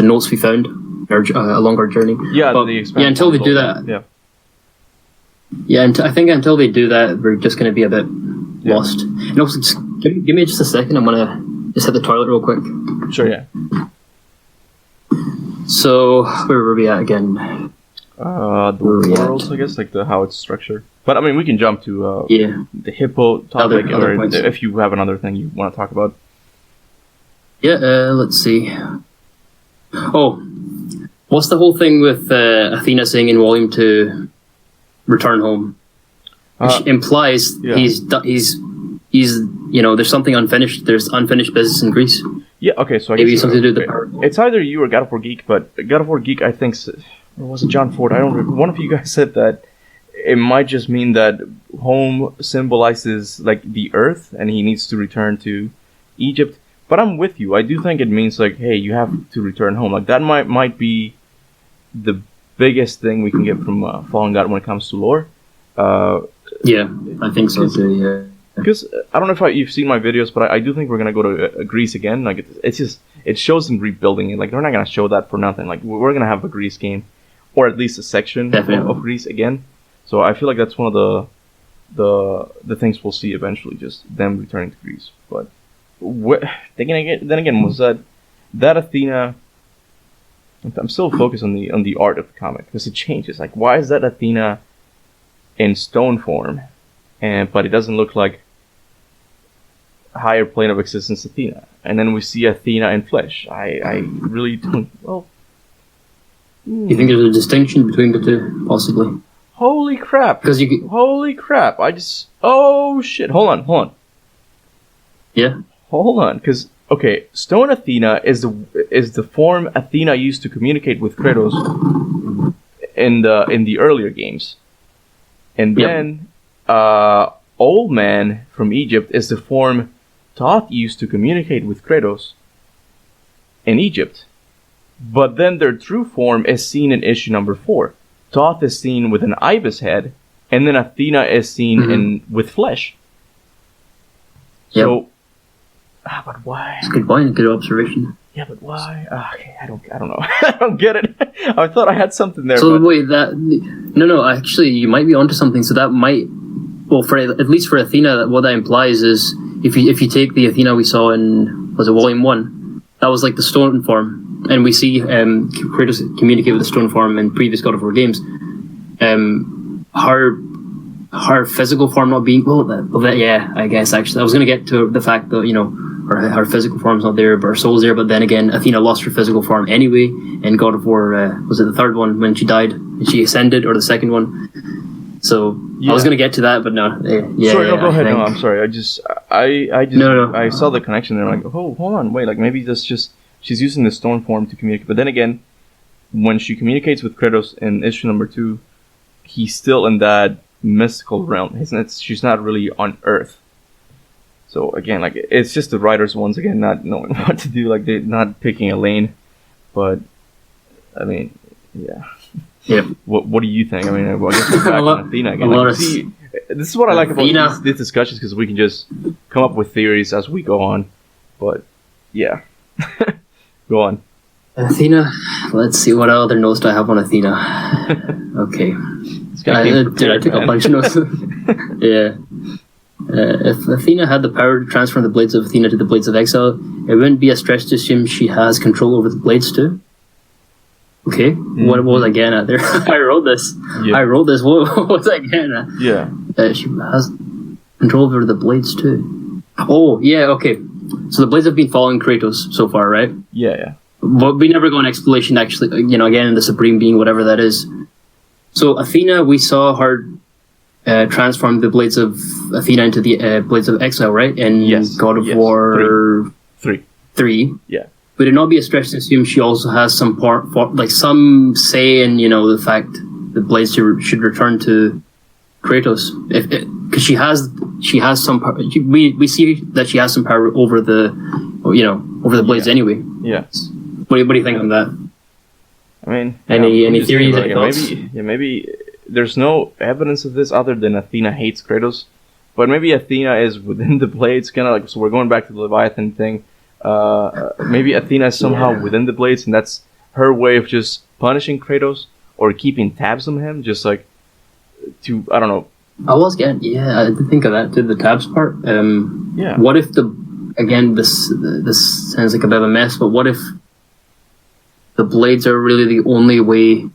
Speaker 2: notes we found along our journey.
Speaker 1: Yeah.
Speaker 2: But, until they do that.
Speaker 1: Yeah.
Speaker 2: Yeah, I think until they do that, we're just going to be a bit lost. And also, just give me just a second. I'm gonna just hit the toilet real quick.
Speaker 1: Sure. Yeah.
Speaker 2: So where were we at again?
Speaker 1: The world, I guess, like how it's structured. But I mean, we can jump to the hippo topic, or if you have another thing you want to talk about.
Speaker 2: Yeah, let's see. Oh, what's the whole thing with Athena saying in Volume 2, return home? Which implies he's there's something unfinished. There's unfinished business in Greece.
Speaker 1: Yeah, okay, so I
Speaker 2: maybe
Speaker 1: guess
Speaker 2: something to do with the power.
Speaker 1: It's either you or God of War Geek, but God of War Geek, I think, or was it John Ford? I don't remember. One of you guys said that it might just mean that home symbolizes like the earth, and he needs to return to Egypt. But I'm with you. I do think it means like, hey, you have to return home. Like that might be the biggest thing we can get from Fallen God when it comes to lore.
Speaker 2: Yeah, I think so too. Yeah.
Speaker 1: Because I don't know if you've seen my videos, but I do think we're gonna go to Greece again. Like it shows them rebuilding it. Like they're not gonna show that for nothing. Like we're gonna have a Greece game, or at least a section of Greece again. So I feel like that's one of the things we'll see eventually, just them returning to Greece. But then again, was that Athena? I'm still focused on the art of the comic because it changes. Like why is that Athena in stone form, but it doesn't look like higher plane of existence Athena, and then we see Athena in flesh. I really don't. Well,
Speaker 2: you think there's a distinction between the two, possibly?
Speaker 1: Holy crap! Holy crap! Oh shit! Hold on.
Speaker 2: Yeah.
Speaker 1: Hold on, because okay, Stone Athena is the form Athena used to communicate with Kratos in the earlier games, and then Old Man from Egypt is the form Thoth used to communicate with Kratos in Egypt. But then their true form is seen in issue number 4. Thoth is seen with an ibis head, and then Athena is seen with flesh.
Speaker 2: Yep.
Speaker 1: So, but why?
Speaker 2: It's a good point, good observation.
Speaker 1: Yeah, but why? Okay, I don't know. I don't get it. I thought I had something there.
Speaker 2: So wait, no, actually, you might be onto something. So that might, well, at least for Athena, what that implies is if you take the Athena we saw in Volume 1, that was like the stone form, and we see Kratos communicate with the stone form in previous God of War games. Her physical form not being I guess actually I was going to get to the fact that her physical form's not there, but her soul's there. But then again, Athena lost her physical form anyway in God of War. Was it the third one when she died and she ascended, or the second one? So I was going to get to that, but no.
Speaker 1: Sorry, go ahead. No, I'm sorry. I saw the connection there. Like, oh, hold on, wait. Like maybe that's just she's using the stone form to communicate. But then again, when she communicates with Kratos in issue number 2, he's still in that mystical realm. She's not really on Earth. So again, like it's just the writers once again not knowing what to do. Like they're not picking a lane. But I mean, yeah.
Speaker 2: Yeah.
Speaker 1: What do you think? I mean, well, I guess we're back on Athena again. See, this is what I like about these discussions, because we can just come up with theories as we go on. But yeah, go on.
Speaker 2: Athena. Let's see, what other notes do I have on Athena? Okay. I took a bunch of notes. Yeah. If Athena had the power to transform the blades of Athena to the blades of exile, it wouldn't be a stretch to assume she has control over the blades too. Okay, what was I getting at there? I wrote this.
Speaker 1: Yeah.
Speaker 2: What was I getting at?
Speaker 1: Yeah.
Speaker 2: She has control over the blades too. Oh, yeah, okay. So the blades have been following Kratos so far, right?
Speaker 1: Yeah.
Speaker 2: But we never go on explanation, actually, again, the Supreme Being, whatever that is. So Athena, we saw her transform the blades of Athena into the blades of exile, right? And God of War 3.
Speaker 1: Yeah.
Speaker 2: Would it not be a stretch to assume she also has some some say in, the fact the blades should return to Kratos? Because she has some power. We see that she has some power over the blades anyway.
Speaker 1: Yeah.
Speaker 2: What do you think on that?
Speaker 1: I mean,
Speaker 2: any theories? Any thoughts?
Speaker 1: Maybe there's no evidence of this other than Athena hates Kratos, but maybe Athena is within the blades, kind of like. So we're going back to the Leviathan thing. Maybe Athena is somehow within the blades, and that's her way of just punishing Kratos or keeping tabs on him, just like to, I don't know.
Speaker 2: I did think of that, to the tabs part. What if this sounds like a bit of a mess, but what if the blades are really the only way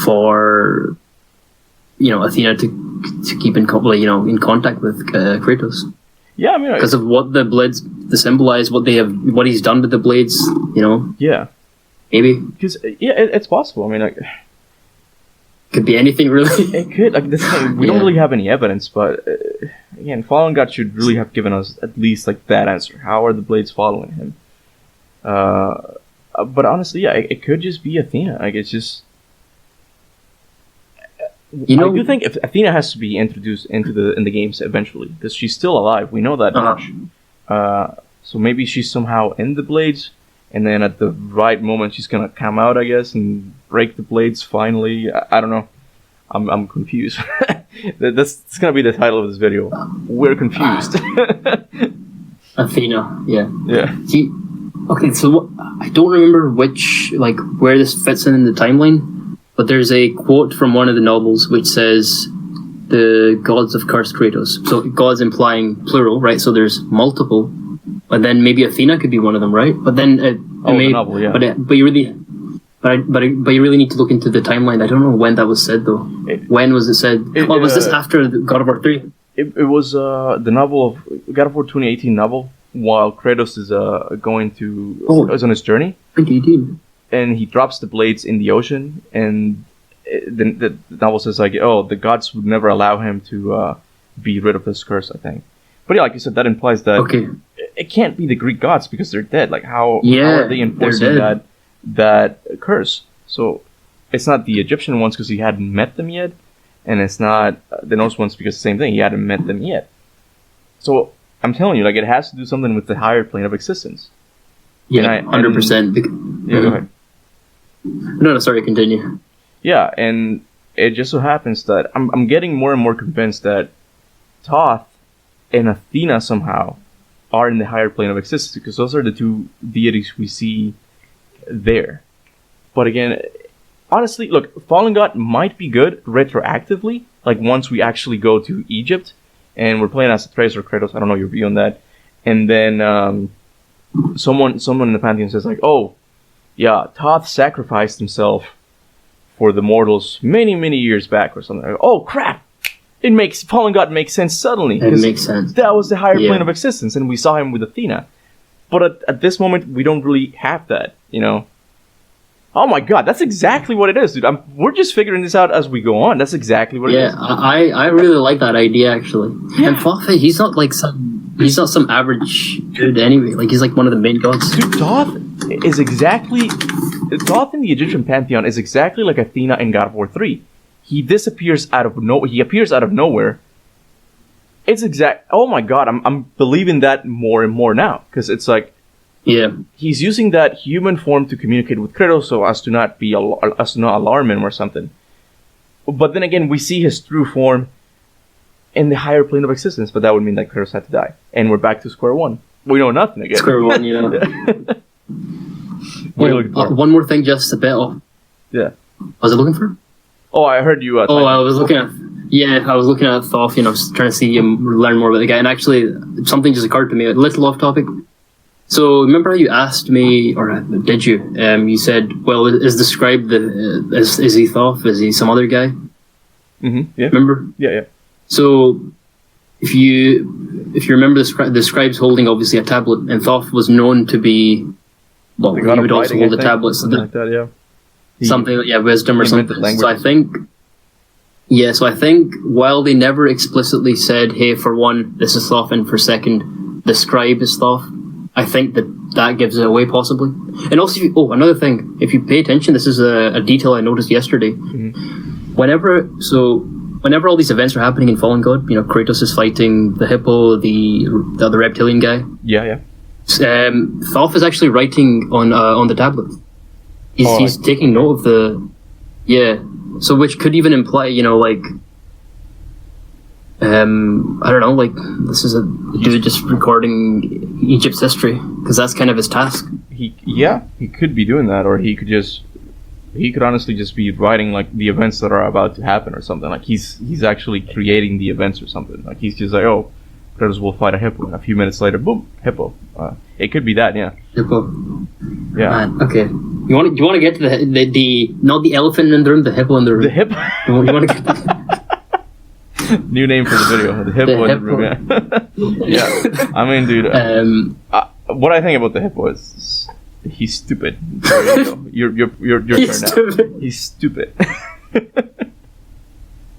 Speaker 2: for Athena to keep in contact with Kratos? Yeah, I mean, because of what the blades symbolize, what he's done with the blades,
Speaker 1: Yeah,
Speaker 2: maybe.
Speaker 1: Because it's possible. I mean,
Speaker 2: could be anything really.
Speaker 1: It could. This thing, we don't really have any evidence, but again, Fallen God should really have given us at least that answer. How are the blades following him? But honestly, it could just be Athena. It's just. I do think if Athena has to be introduced in the games eventually, because she's still alive. We know that much. So maybe she's somehow in the blades, and then at the right moment she's gonna come out, I guess, and break the blades finally. I don't know. I'm confused. That's gonna be the title of this video. We're confused.
Speaker 2: Athena, yeah.
Speaker 1: Yeah.
Speaker 2: Okay, so I don't remember where this fits in the timeline. But there's a quote from one of the novels which says, "The gods have cursed Kratos." So gods implying plural, right? So there's multiple, but then maybe Athena could be one of them, right? But then
Speaker 1: the novel, yeah.
Speaker 2: But you really need to look into the timeline. I don't know when that was said though. When was it said? Was this after God of War 3?
Speaker 1: It was the novel of God of War 2018 novel, while Kratos is is on his journey.
Speaker 2: 2018.
Speaker 1: And he drops the blades in the ocean, and the novel says the gods would never allow him to be rid of this curse, I think. But yeah, like you said, that implies that it can't be the Greek gods because they're dead. How are they enforcing that curse? So it's not the Egyptian ones because he hadn't met them yet, and it's not the Norse ones because the same thing, he hadn't met them yet. So I'm telling you, it has to do something with the higher plane of existence.
Speaker 2: Yeah, 100%.
Speaker 1: Yeah, go ahead.
Speaker 2: No, sorry, continue.
Speaker 1: Yeah, and it just so happens that I'm getting more and more convinced that Thoth and Athena somehow are in the higher plane of existence, because those are the two deities we see there. But again, honestly, look, Fallen God might be good retroactively, once we actually go to Egypt and we're playing as Atreus or Kratos. I don't know your view on that. And then someone in the Pantheon says Thoth sacrificed himself for the mortals many years back or something. Oh crap! Fallen God makes sense suddenly.
Speaker 2: It makes sense.
Speaker 1: That was the higher plane of existence, and we saw him with Athena. But at this moment, we don't really have that. Oh my God, that's exactly what it is, dude. We're just figuring this out as we go on. That's exactly what it is.
Speaker 2: Yeah, I really like that idea actually. Yeah. And Thoth, he's not some average dude anyway. He's one of the main gods.
Speaker 1: Dude, Thoth in the Egyptian pantheon is exactly like Athena in God of War 3. He appears out of nowhere. It's oh my God, I'm believing that more and more now, because it's
Speaker 2: Yeah.
Speaker 1: He's using that human form to communicate with Kratos so as to not alarm him or something. But then again, we see his true form in the higher plane of existence, but that would mean that Kratos had to die. And we're back to square one. We know nothing again.
Speaker 2: Square one, yeah.
Speaker 1: What are you looking for?
Speaker 2: One more thing, just a bit off.
Speaker 1: Yeah.
Speaker 2: Was I looking for?
Speaker 1: Oh, I heard you.
Speaker 2: I was looking at. Yeah, I was looking at Thoth. Trying to see him learn more about the guy. And actually, something just occurred to me. A little off topic. So remember how you asked me, or did you? You said, "Well, is the scribe is he Thoth? Is he some other guy?"
Speaker 1: Mm-hmm. Yeah.
Speaker 2: Remember?
Speaker 1: Yeah.
Speaker 2: So if you remember, the scribe's holding obviously a tablet, and Thoth was known to be. Well, he would also hold the tablet.
Speaker 1: Something like that, yeah.
Speaker 2: Wisdom or something. So I think while they never explicitly said, hey, for one, this is Thoth, and for second, the scribe is Thoth, I think that gives it away possibly. And also, another thing, if you pay attention, this is a detail I noticed yesterday.
Speaker 1: Mm-hmm.
Speaker 2: Whenever all these events are happening in Fallen God, Kratos is fighting the hippo, the other reptilian guy.
Speaker 1: Yeah.
Speaker 2: Thoth is actually writing on the tablet. He's taking note of the, so which could even imply, I don't know, this is a dude just recording Egypt's history, because that's kind of his task.
Speaker 1: He could be doing that, or he could honestly just be writing the events that are about to happen or something. He's actually creating the events or something. He's just Kratos will fight a hippo, and a few minutes later, boom, hippo. It could be that, yeah.
Speaker 2: Hippo.
Speaker 1: Yeah.
Speaker 2: Okay. You want to get to the not the elephant in the room, the hippo in the room.
Speaker 1: The hippo.
Speaker 2: You want to get to
Speaker 1: New name for the video. The hippo in the room. Yeah. Yeah. I mean, dude. What I think about the hippo is he's stupid. There you go. Your turn now. He's stupid.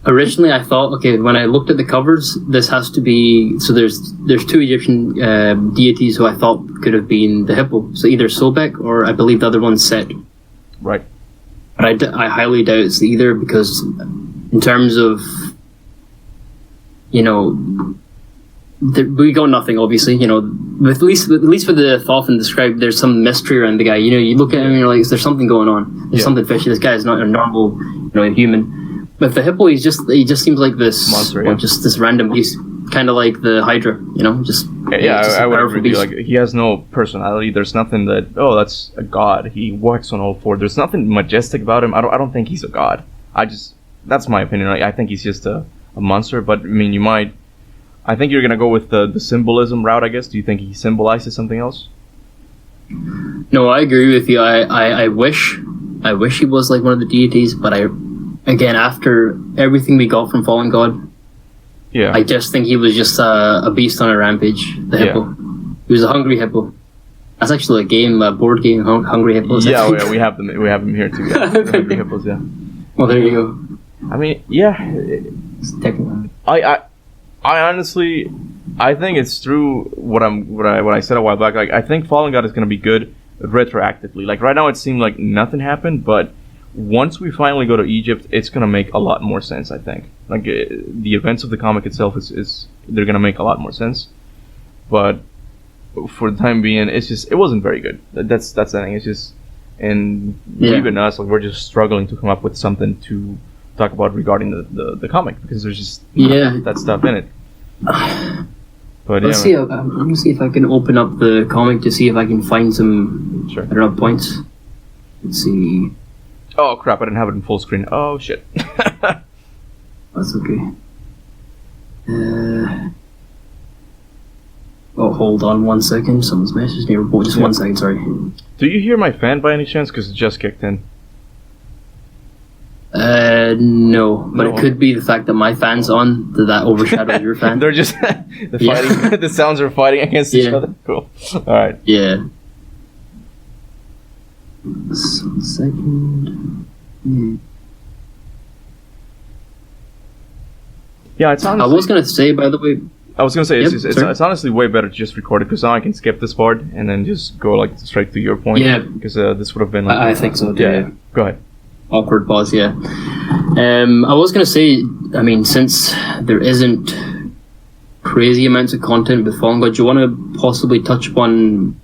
Speaker 2: Originally, I thought, okay, when I looked at the covers, this has to be, so there's two Egyptian deities who I thought could have been the hippo. So either Sobek or I believe the other one's Set.
Speaker 1: Right.
Speaker 2: But I highly doubt it's either, because in terms of, we got nothing, obviously, at least for the Thoth and the scribe, there's some mystery around the guy. You look at him and you're like, there's something going on. There's something fishy. This guy is not a normal, human. But the hippo, he just seems like this
Speaker 1: monster,
Speaker 2: just this random beast, kind of like the Hydra, just.
Speaker 1: I would agree with you. He has no personality. There's nothing that's a god. He works on all four. There's nothing majestic about him. I don't think he's a god. That's my opinion. I think he's just a monster. But I mean, I think you're gonna go with the symbolism route, I guess. Do you think he symbolizes something else?
Speaker 2: No, I agree with you. I wish he was like one of the deities, but again, after everything we got from Fallen God, I just think he was just a beast on a rampage. The hippo. He was a hungry hippo. That's actually a board game, Hungry Hippos.
Speaker 1: Yeah, we have them. We have them here too. Yeah. Hungry Hippos. Yeah.
Speaker 2: Well, there you go.
Speaker 1: I mean, yeah.
Speaker 2: It's technically.
Speaker 1: I honestly, I think it's true what I said a while back. I think Fallen God is going to be good retroactively. Right now, it seemed like nothing happened, but once we finally go to Egypt, it's going to make a lot more sense, I think. The events of the comic itself they're going to make a lot more sense. But for the time being, it wasn't very good. That's the thing. It's just, and even us, we're just struggling to come up with something to talk about regarding the comic, because there's just that stuff in it. But
Speaker 2: let me see if I can open up the comic to see if I can find some points. Let's see.
Speaker 1: Oh crap, I didn't have it in full screen. Oh shit.
Speaker 2: That's okay. Hold on 1 second. Someone's messaged me. Just 1 second, sorry.
Speaker 1: Do you hear my fan by any chance? Because it just kicked in.
Speaker 2: No, but it could be the fact that my fan's on that overshadows your fan.
Speaker 1: They're just fighting. The sounds are fighting against each other. Cool. All right.
Speaker 2: Yeah. 1 second.
Speaker 1: Yeah, it's honestly.
Speaker 2: I was gonna say, by the way.
Speaker 1: It's honestly way better to just record it, because now I can skip this part and then just go straight to your point.
Speaker 2: Yeah.
Speaker 1: Because this would have been
Speaker 2: I think so. Too,
Speaker 1: yeah. Go ahead.
Speaker 2: Awkward pause. Yeah. I was gonna say. I mean, since there isn't crazy amounts of content with Fallen God, do you want to possibly touch upon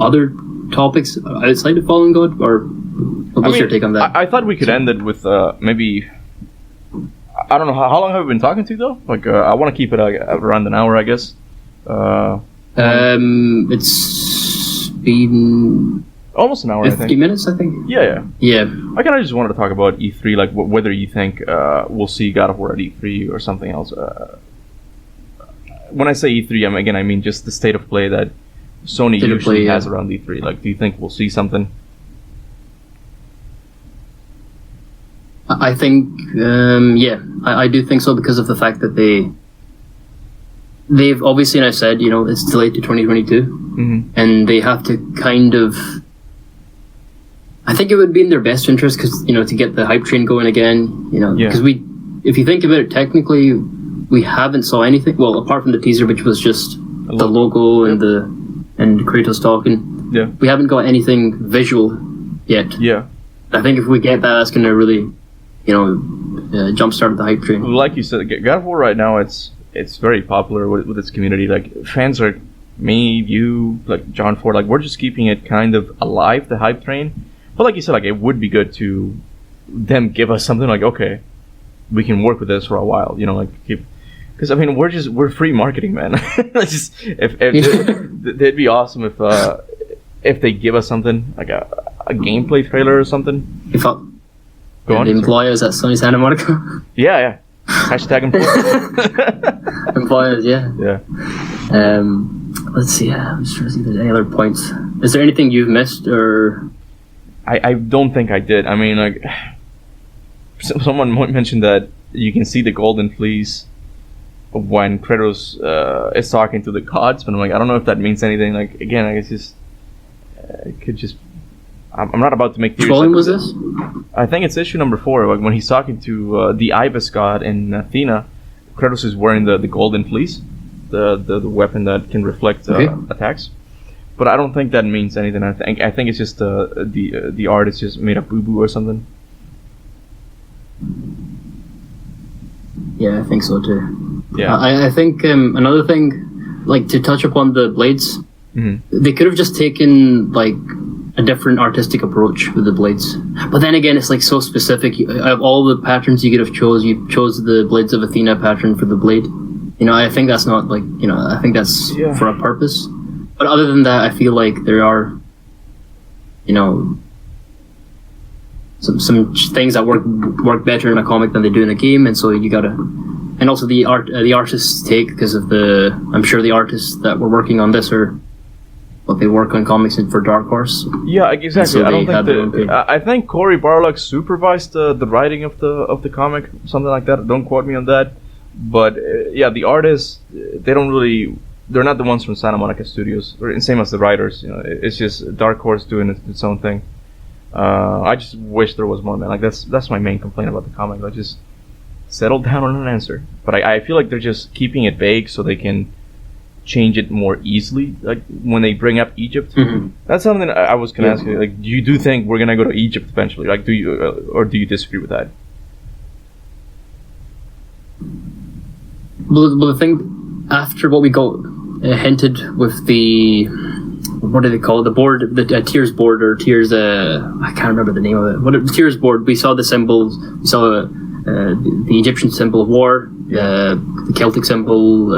Speaker 2: other topics outside of fallen god, or what's your take on that?
Speaker 1: I thought we could end it with maybe. I don't know how long have we been talking to though. Like I want to keep it around an hour, I guess.
Speaker 2: It's been
Speaker 1: almost an hour.
Speaker 2: 50
Speaker 1: I think.
Speaker 2: minutes, I think.
Speaker 1: Yeah.
Speaker 2: Yeah.
Speaker 1: I kind of just wanted to talk about E3, like whether you think we'll see God of War at E3 or something else. When I say E3, I mean just the state of play that Sony usually has around E3. Like, do you think we'll see something?
Speaker 2: I think, I do think so, because of the fact that they've obviously, and I've said, it's delayed to 2022, and they have to kind of. I think it would be in their best interest, because to get the hype train going again, because if you think about it, technically, we haven't saw anything. Well, apart from the teaser, which was just the logo and Kratos talking.
Speaker 1: Yeah.
Speaker 2: We haven't got anything visual yet.
Speaker 1: Yeah.
Speaker 2: I think if we get that, that's going to really, jumpstart the hype train.
Speaker 1: Like you said, God of War right now, it's very popular with its community. Like, fans are me, you, like John Ford, like, we're just keeping it kind of alive, the hype train. But like you said, like, it would be good to them give us something like, okay, we can work with this for a while, because we're free marketing, man. They'd be awesome if they give us something like a gameplay trailer or something. Go on.
Speaker 2: The employers at Sony Santa Monica.
Speaker 1: Yeah. Hashtag employers.
Speaker 2: Employers, yeah.
Speaker 1: Yeah.
Speaker 2: Let's see. I'm just trying to see if there's any other points. Is there anything you've missed, or?
Speaker 1: I don't think I did. I mean, like, someone mentioned that you can see the golden fleece when Kratos is talking to the gods, but I'm like, I don't know if that means anything. Like, again, I guess just it could just. I'm not about to make theories.
Speaker 2: Which volume was this?
Speaker 1: I think it's issue number 4. Like when he's talking to the Ibis god in Athena, Kratos is wearing the golden fleece, the weapon that can reflect attacks. But I don't think that means anything. I think it's just the artist just made a boo boo or something.
Speaker 2: Yeah, I think so too.
Speaker 1: Yeah,
Speaker 2: I think another thing, like to touch upon the blades, they could have just taken like a different artistic approach with the blades. But then again, it's like so specific. Of all the patterns you could have you chose the Blades of Athena pattern for the blade. I think that's not like, I think that's for a purpose. But other than that, I feel like there are, some things that work better in a comic than they do in a game, and so you gotta, and also the artist's take, because of I'm sure the artists that were working on this are what they work on comics for Dark Horse.
Speaker 1: Yeah, exactly.
Speaker 2: So
Speaker 1: I don't think I think Cory Barlog supervised the writing of the comic, something like that. Don't quote me on that. But the artists, they're not the ones from Santa Monica Studios, or same as the writers. It's just Dark Horse doing its own thing. I just wish there was more, man. Like that's my main complaint about the comic. Like, just settle down on an answer. But I feel like they're just keeping it vague so they can change it more easily. Like when they bring up Egypt, that's something I was gonna ask you. Like, do you think we're gonna go to Egypt eventually? Like, do you or do you disagree with that?
Speaker 2: Well, the thing after what we got hinted with the, what do they call it? The board, the Tears board, or Tears. I can't remember the name of it. The Tears board. We saw the symbols. We saw the Egyptian symbol of war, the Celtic symbol,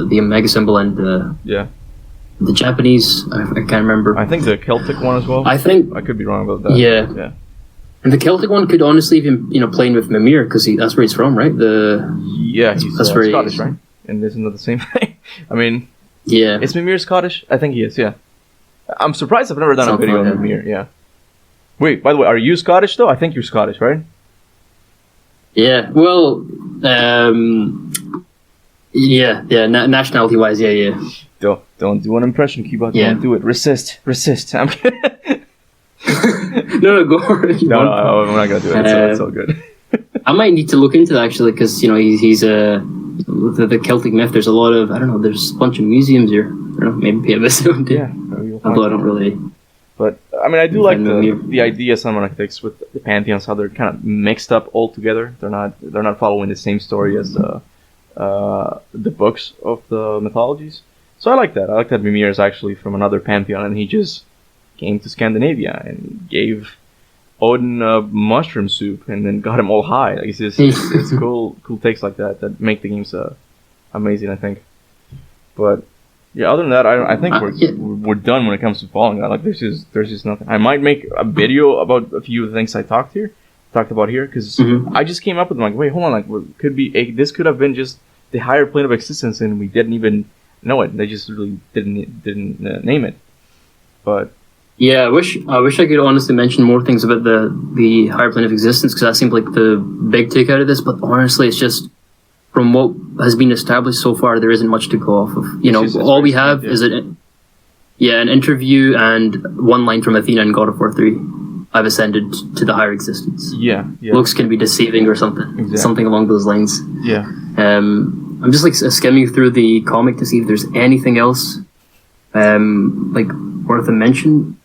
Speaker 2: the Omega symbol, and the Japanese. I can't remember.
Speaker 1: I think the Celtic one as well.
Speaker 2: I think
Speaker 1: I could be wrong about that.
Speaker 2: Yeah. And the Celtic one could honestly even, playing with Mimir, because that's where he's from, right?
Speaker 1: He's
Speaker 2: that's where
Speaker 1: Scottish, right? And isn't that the same thing? I mean,
Speaker 2: yeah.
Speaker 1: Is Mimir Scottish? I think he is. Yeah. I'm surprised I've never done a video on Mimir. Yeah. Wait, by the way, are you Scottish though? I think you're Scottish, right?
Speaker 2: Yeah. Well, nationality wise, yeah.
Speaker 1: Don't do an impression, Cuba. Don't do it. Resist. I'm
Speaker 2: No, go for it.
Speaker 1: No, I'm not gonna do it. It's all good.
Speaker 2: I might need to look into that actually, because he's the Celtic myth. There's a lot of, I don't know. There's a bunch of museums here. I don't know, maybe pay a visit one day.
Speaker 1: Yeah,
Speaker 2: although I don't really.
Speaker 1: But I mean, I do like the idea someone takes with the pantheons, how they're kind of mixed up all together. They're not following the same story as the books of the mythologies. So I like that. I like that Mimir is actually from another pantheon, and he just came to Scandinavia and gave Odin mushroom soup and then got him all high. Like, it's cool takes like that make the games amazing, I think. But yeah, other than that, I think we're done when it comes to Fallen God. Like, there's just nothing. I might make a video about a few of the things I talked about here, because I just came up with them, like, wait, hold on, like, this could have been just the higher plane of existence, and we didn't even know it. They just really didn't name it. But
Speaker 2: yeah, I wish I could honestly mention more things about the higher plane of existence, because that seemed like the big take out of this. But honestly, it's just, from what has been established so far, there isn't much to go off of. All we have is an interview and one line from Athena in God of War 3. I've ascended to the higher existence. Yeah. Looks can be deceiving or something. Exactly. Something along those lines.
Speaker 1: Yeah.
Speaker 2: I'm just like skimming through the comic to see if there's anything else like worth a mention.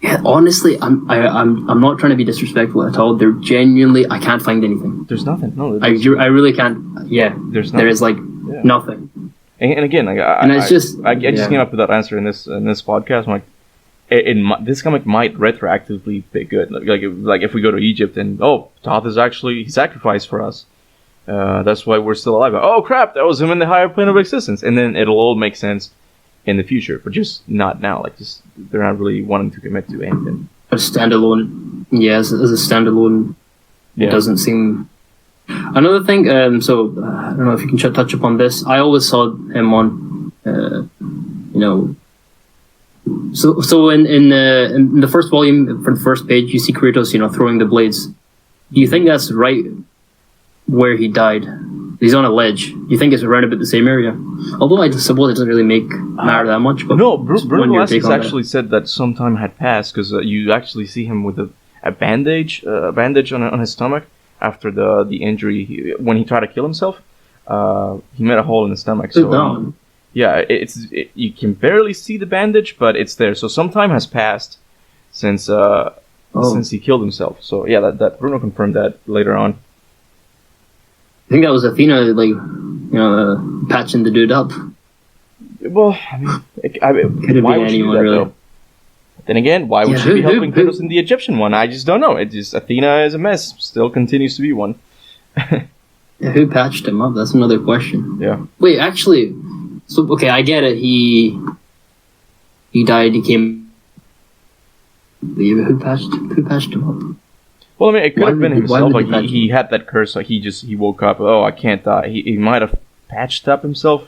Speaker 2: Yeah, honestly, I'm not trying to be disrespectful at all. They're genuinely, I can't find anything.
Speaker 1: There's nothing. No,
Speaker 2: I really can't. Yeah,
Speaker 1: there's nothing.
Speaker 2: There is like nothing.
Speaker 1: And again, I just came up with that answer in this podcast. I'm like, this comic might retroactively be good. Like if we go to Egypt and Thoth is actually, he sacrificed for us. That's why we're still alive. Oh crap, that was him in the higher plane of existence. And then it'll all make sense in the future, but just not now. Like, just they're not really wanting to commit to anything.
Speaker 2: A standalone, as a standalone, it doesn't seem. Another thing, so I don't know if you can touch upon this. I always saw him on, So in the first volume, for the first page, you see Kratos, throwing the blades. Do you think that's right where he died? He's on a ledge. You think it's around about the same area? Although I suppose it doesn't really matter that much. But
Speaker 1: no, Bruno actually said that some time had passed, because you actually see him with a bandage on his stomach after the injury. When he tried to kill himself, he made a hole in his stomach. So you can barely see the bandage, but it's there. So some time has passed since he killed himself. So yeah, that Bruno confirmed that later on.
Speaker 2: I think that was Athena, patching the dude up.
Speaker 1: Well, I mean, why would she do that, really? Though? Then again, why would she be helping Kratos in the Egyptian one? I just don't know. Athena is a mess. Still continues to be one.
Speaker 2: Who patched him up? That's another question.
Speaker 1: Yeah.
Speaker 2: Wait, actually, so okay, I get it. He died. He came. Who patched him up?
Speaker 1: Well, I mean, it could have been himself. Like he had that curse. Like he woke up. Oh, I can't die. He might have patched up himself.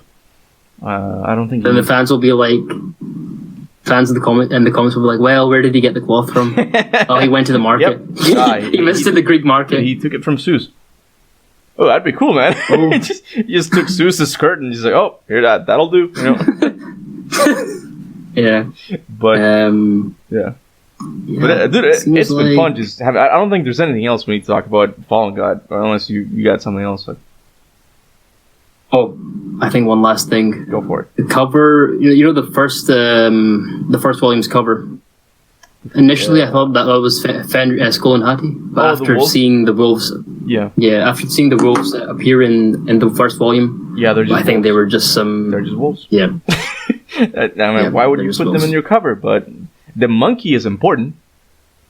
Speaker 1: I don't think.
Speaker 2: Then the fans will be like, fans in the comments will be like, well, where did he get the cloth from? Oh, he went to the market. Yep. He visited the Greek market.
Speaker 1: He took it from Zeus. Oh, that'd be cool, man. he just took Zeus's skirt and he's like, oh, here, that'll do.
Speaker 2: Yeah.
Speaker 1: But yeah. But dude, it's been fun. I don't think there's anything else we need to talk about Fallen God, unless you got something else.
Speaker 2: Oh, I think one last thing.
Speaker 1: Go for it.
Speaker 2: The cover, the first volume's cover. Initially, I thought that was Fenrir, Skull and Hati, but after seeing the wolves, after seeing the wolves appear in the first volume, I think they were just some.
Speaker 1: They're just wolves.
Speaker 2: Yeah.
Speaker 1: Why would you put them in your cover? But the monkey is important,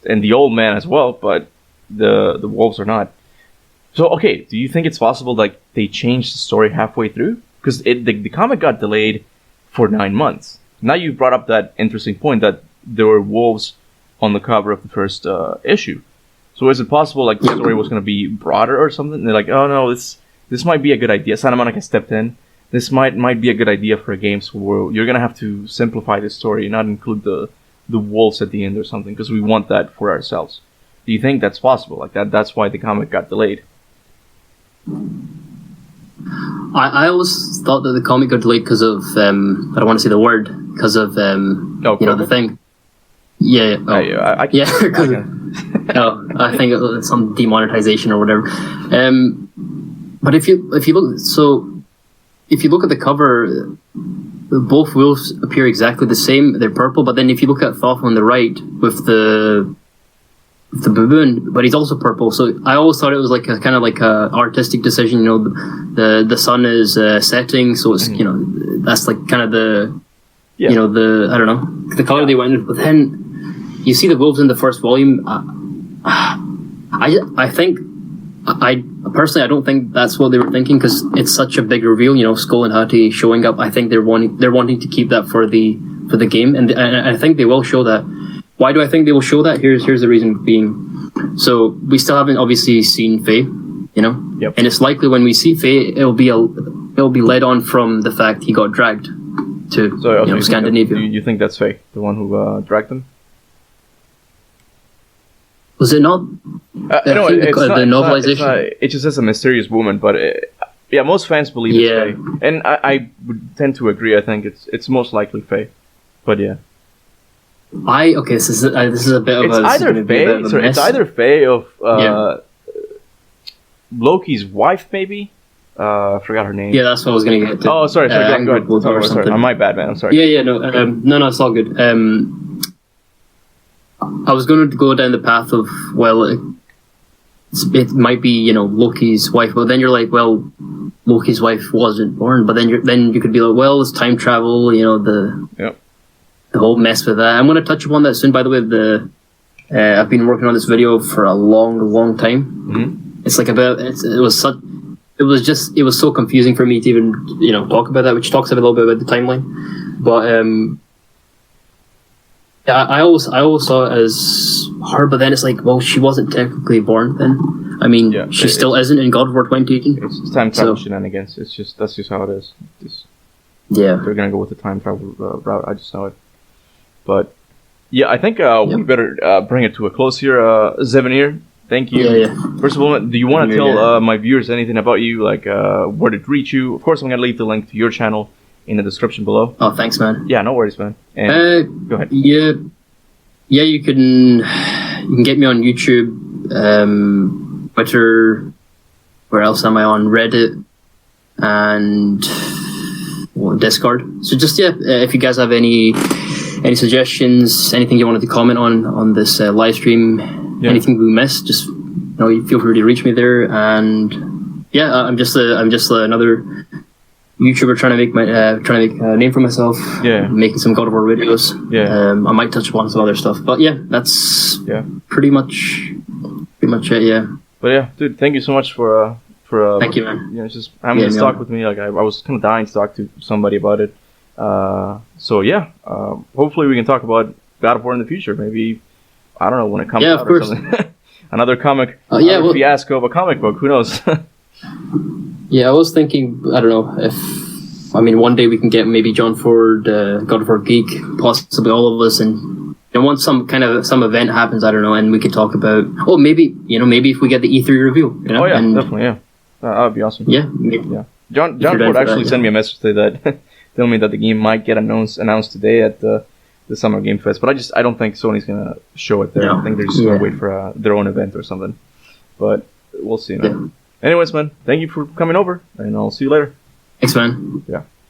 Speaker 1: and the old man as well, but the wolves are not. So, okay, do you think it's possible like they changed the story halfway through? Because the comic got delayed for 9 months. Now you brought up that interesting point that there were wolves on the cover of the first issue. So is it possible like the story was going to be broader or something? And they're like, oh no, this might be a good idea. Santa Monica stepped in. This might be a good idea for a game where you're going to have to simplify the story and not include the wolves at the end or something, because we want that for ourselves. Do you think that's possible? Like that's why the comic got delayed?
Speaker 2: I always thought that the comic got delayed because of I don't want to say the word, because of the thing. Yeah. I think it's some demonetization or whatever. But if you look at the cover, both wolves appear exactly the same. They're purple, but then if you look at Thoth on the right with the baboon, but he's also purple. So I always thought it was like a kind of like a artistic decision. The sun is setting, so it's that's like kind of
Speaker 1: Yeah.
Speaker 2: You know, I don't know, the color they went with. But then you see the wolves in the first volume. I think, I personally, I don't think that's what they were thinking, because it's such a big reveal. You know, Skull and Hati showing up. I think they're wanting to keep that for the game, and I think they will show that. Why do I think they will show that? Here's the reason being. So we still haven't obviously seen Faye, you know,
Speaker 1: Yep.
Speaker 2: and it's likely when we see Faye, it'll be led on from the fact he got dragged to Scandinavia.
Speaker 1: You think that's Faye, the one who dragged them?
Speaker 2: Was it not?
Speaker 1: No,
Speaker 2: the novelization.
Speaker 1: It just says a mysterious woman, but yeah, most fans believe it's Faye, and I would tend to agree. I think it's most likely Faye, but yeah.
Speaker 2: This is a bit of
Speaker 1: it's
Speaker 2: a.
Speaker 1: Either Faye. Sorry, it's either Faye of Loki's wife, maybe. I forgot her name.
Speaker 2: Yeah, that's what I was gonna get to.
Speaker 1: Oh, sorry. Go ahead. Sorry. My bad, man. I'm sorry.
Speaker 2: Yeah. No, it's all good. I was going to go down the path of, well, it might be, you know, Loki's wife, but then you're like, well, Loki's wife wasn't born, but then you could be like, well, it's time travel, you know, the whole mess with that. I'm going to touch upon that soon. By the way, I've been working on this video for a long time.
Speaker 1: Mm-hmm.
Speaker 2: It's like it was so confusing for me to even, you know, talk about that, which talks a little bit about the timeline, but yeah, I always saw it as her, but then it's like, well, she wasn't technically born then. I mean, she still isn't in God of War 2018.
Speaker 1: It's time travel shenanigans. That's just how it is. They're gonna go with the time travel route. I just know it. But yeah, I think we better bring it to a close here. Zevenir, thank you.
Speaker 2: Yeah.
Speaker 1: First of all, do you want to tell my viewers anything about you, like where to reach you? Of course, I'm gonna leave the link to your channel in the description below.
Speaker 2: Oh, thanks, man.
Speaker 1: Yeah, no worries, man. And go ahead.
Speaker 2: Yeah, you can get me on YouTube, Twitter. Where else am I on? Reddit and Discord. So just if you guys have any suggestions, anything you wanted to comment on this live stream, anything we missed, just you feel free to reach me there. And yeah, I'm just another YouTuber trying to make a name for myself.
Speaker 1: Yeah,
Speaker 2: making some God of War videos.
Speaker 1: Yeah,
Speaker 2: I might touch upon some other stuff, but yeah, that's pretty much it. Yeah.
Speaker 1: But yeah, dude, thank you so much for
Speaker 2: thank you, man.
Speaker 1: Just having this talk with me. Like I was kind of dying to talk to somebody about it. So yeah, hopefully we can talk about God of War in the future. Maybe I don't know when it comes out or something. Another comic. Fiasco of a comic book. Who knows?
Speaker 2: Yeah, I was thinking, I don't know, one day we can get maybe John Ford, God of War Geek, possibly all of us, and once some event happens, I don't know, and we could talk about, maybe if we get the E3 reveal.
Speaker 1: Oh yeah, definitely, yeah. That would be awesome.
Speaker 2: Yeah.
Speaker 1: Yeah. John Ford actually sent me a message today that telling me that the game might get announced today at the Summer Game Fest, but I don't think Sony's gonna show it there. No. I think they're just gonna wait for their own event or something. But we'll see, man. Yeah. Anyways, man, thank you for coming over, and I'll see you later.
Speaker 2: Thanks, man.
Speaker 1: Yeah.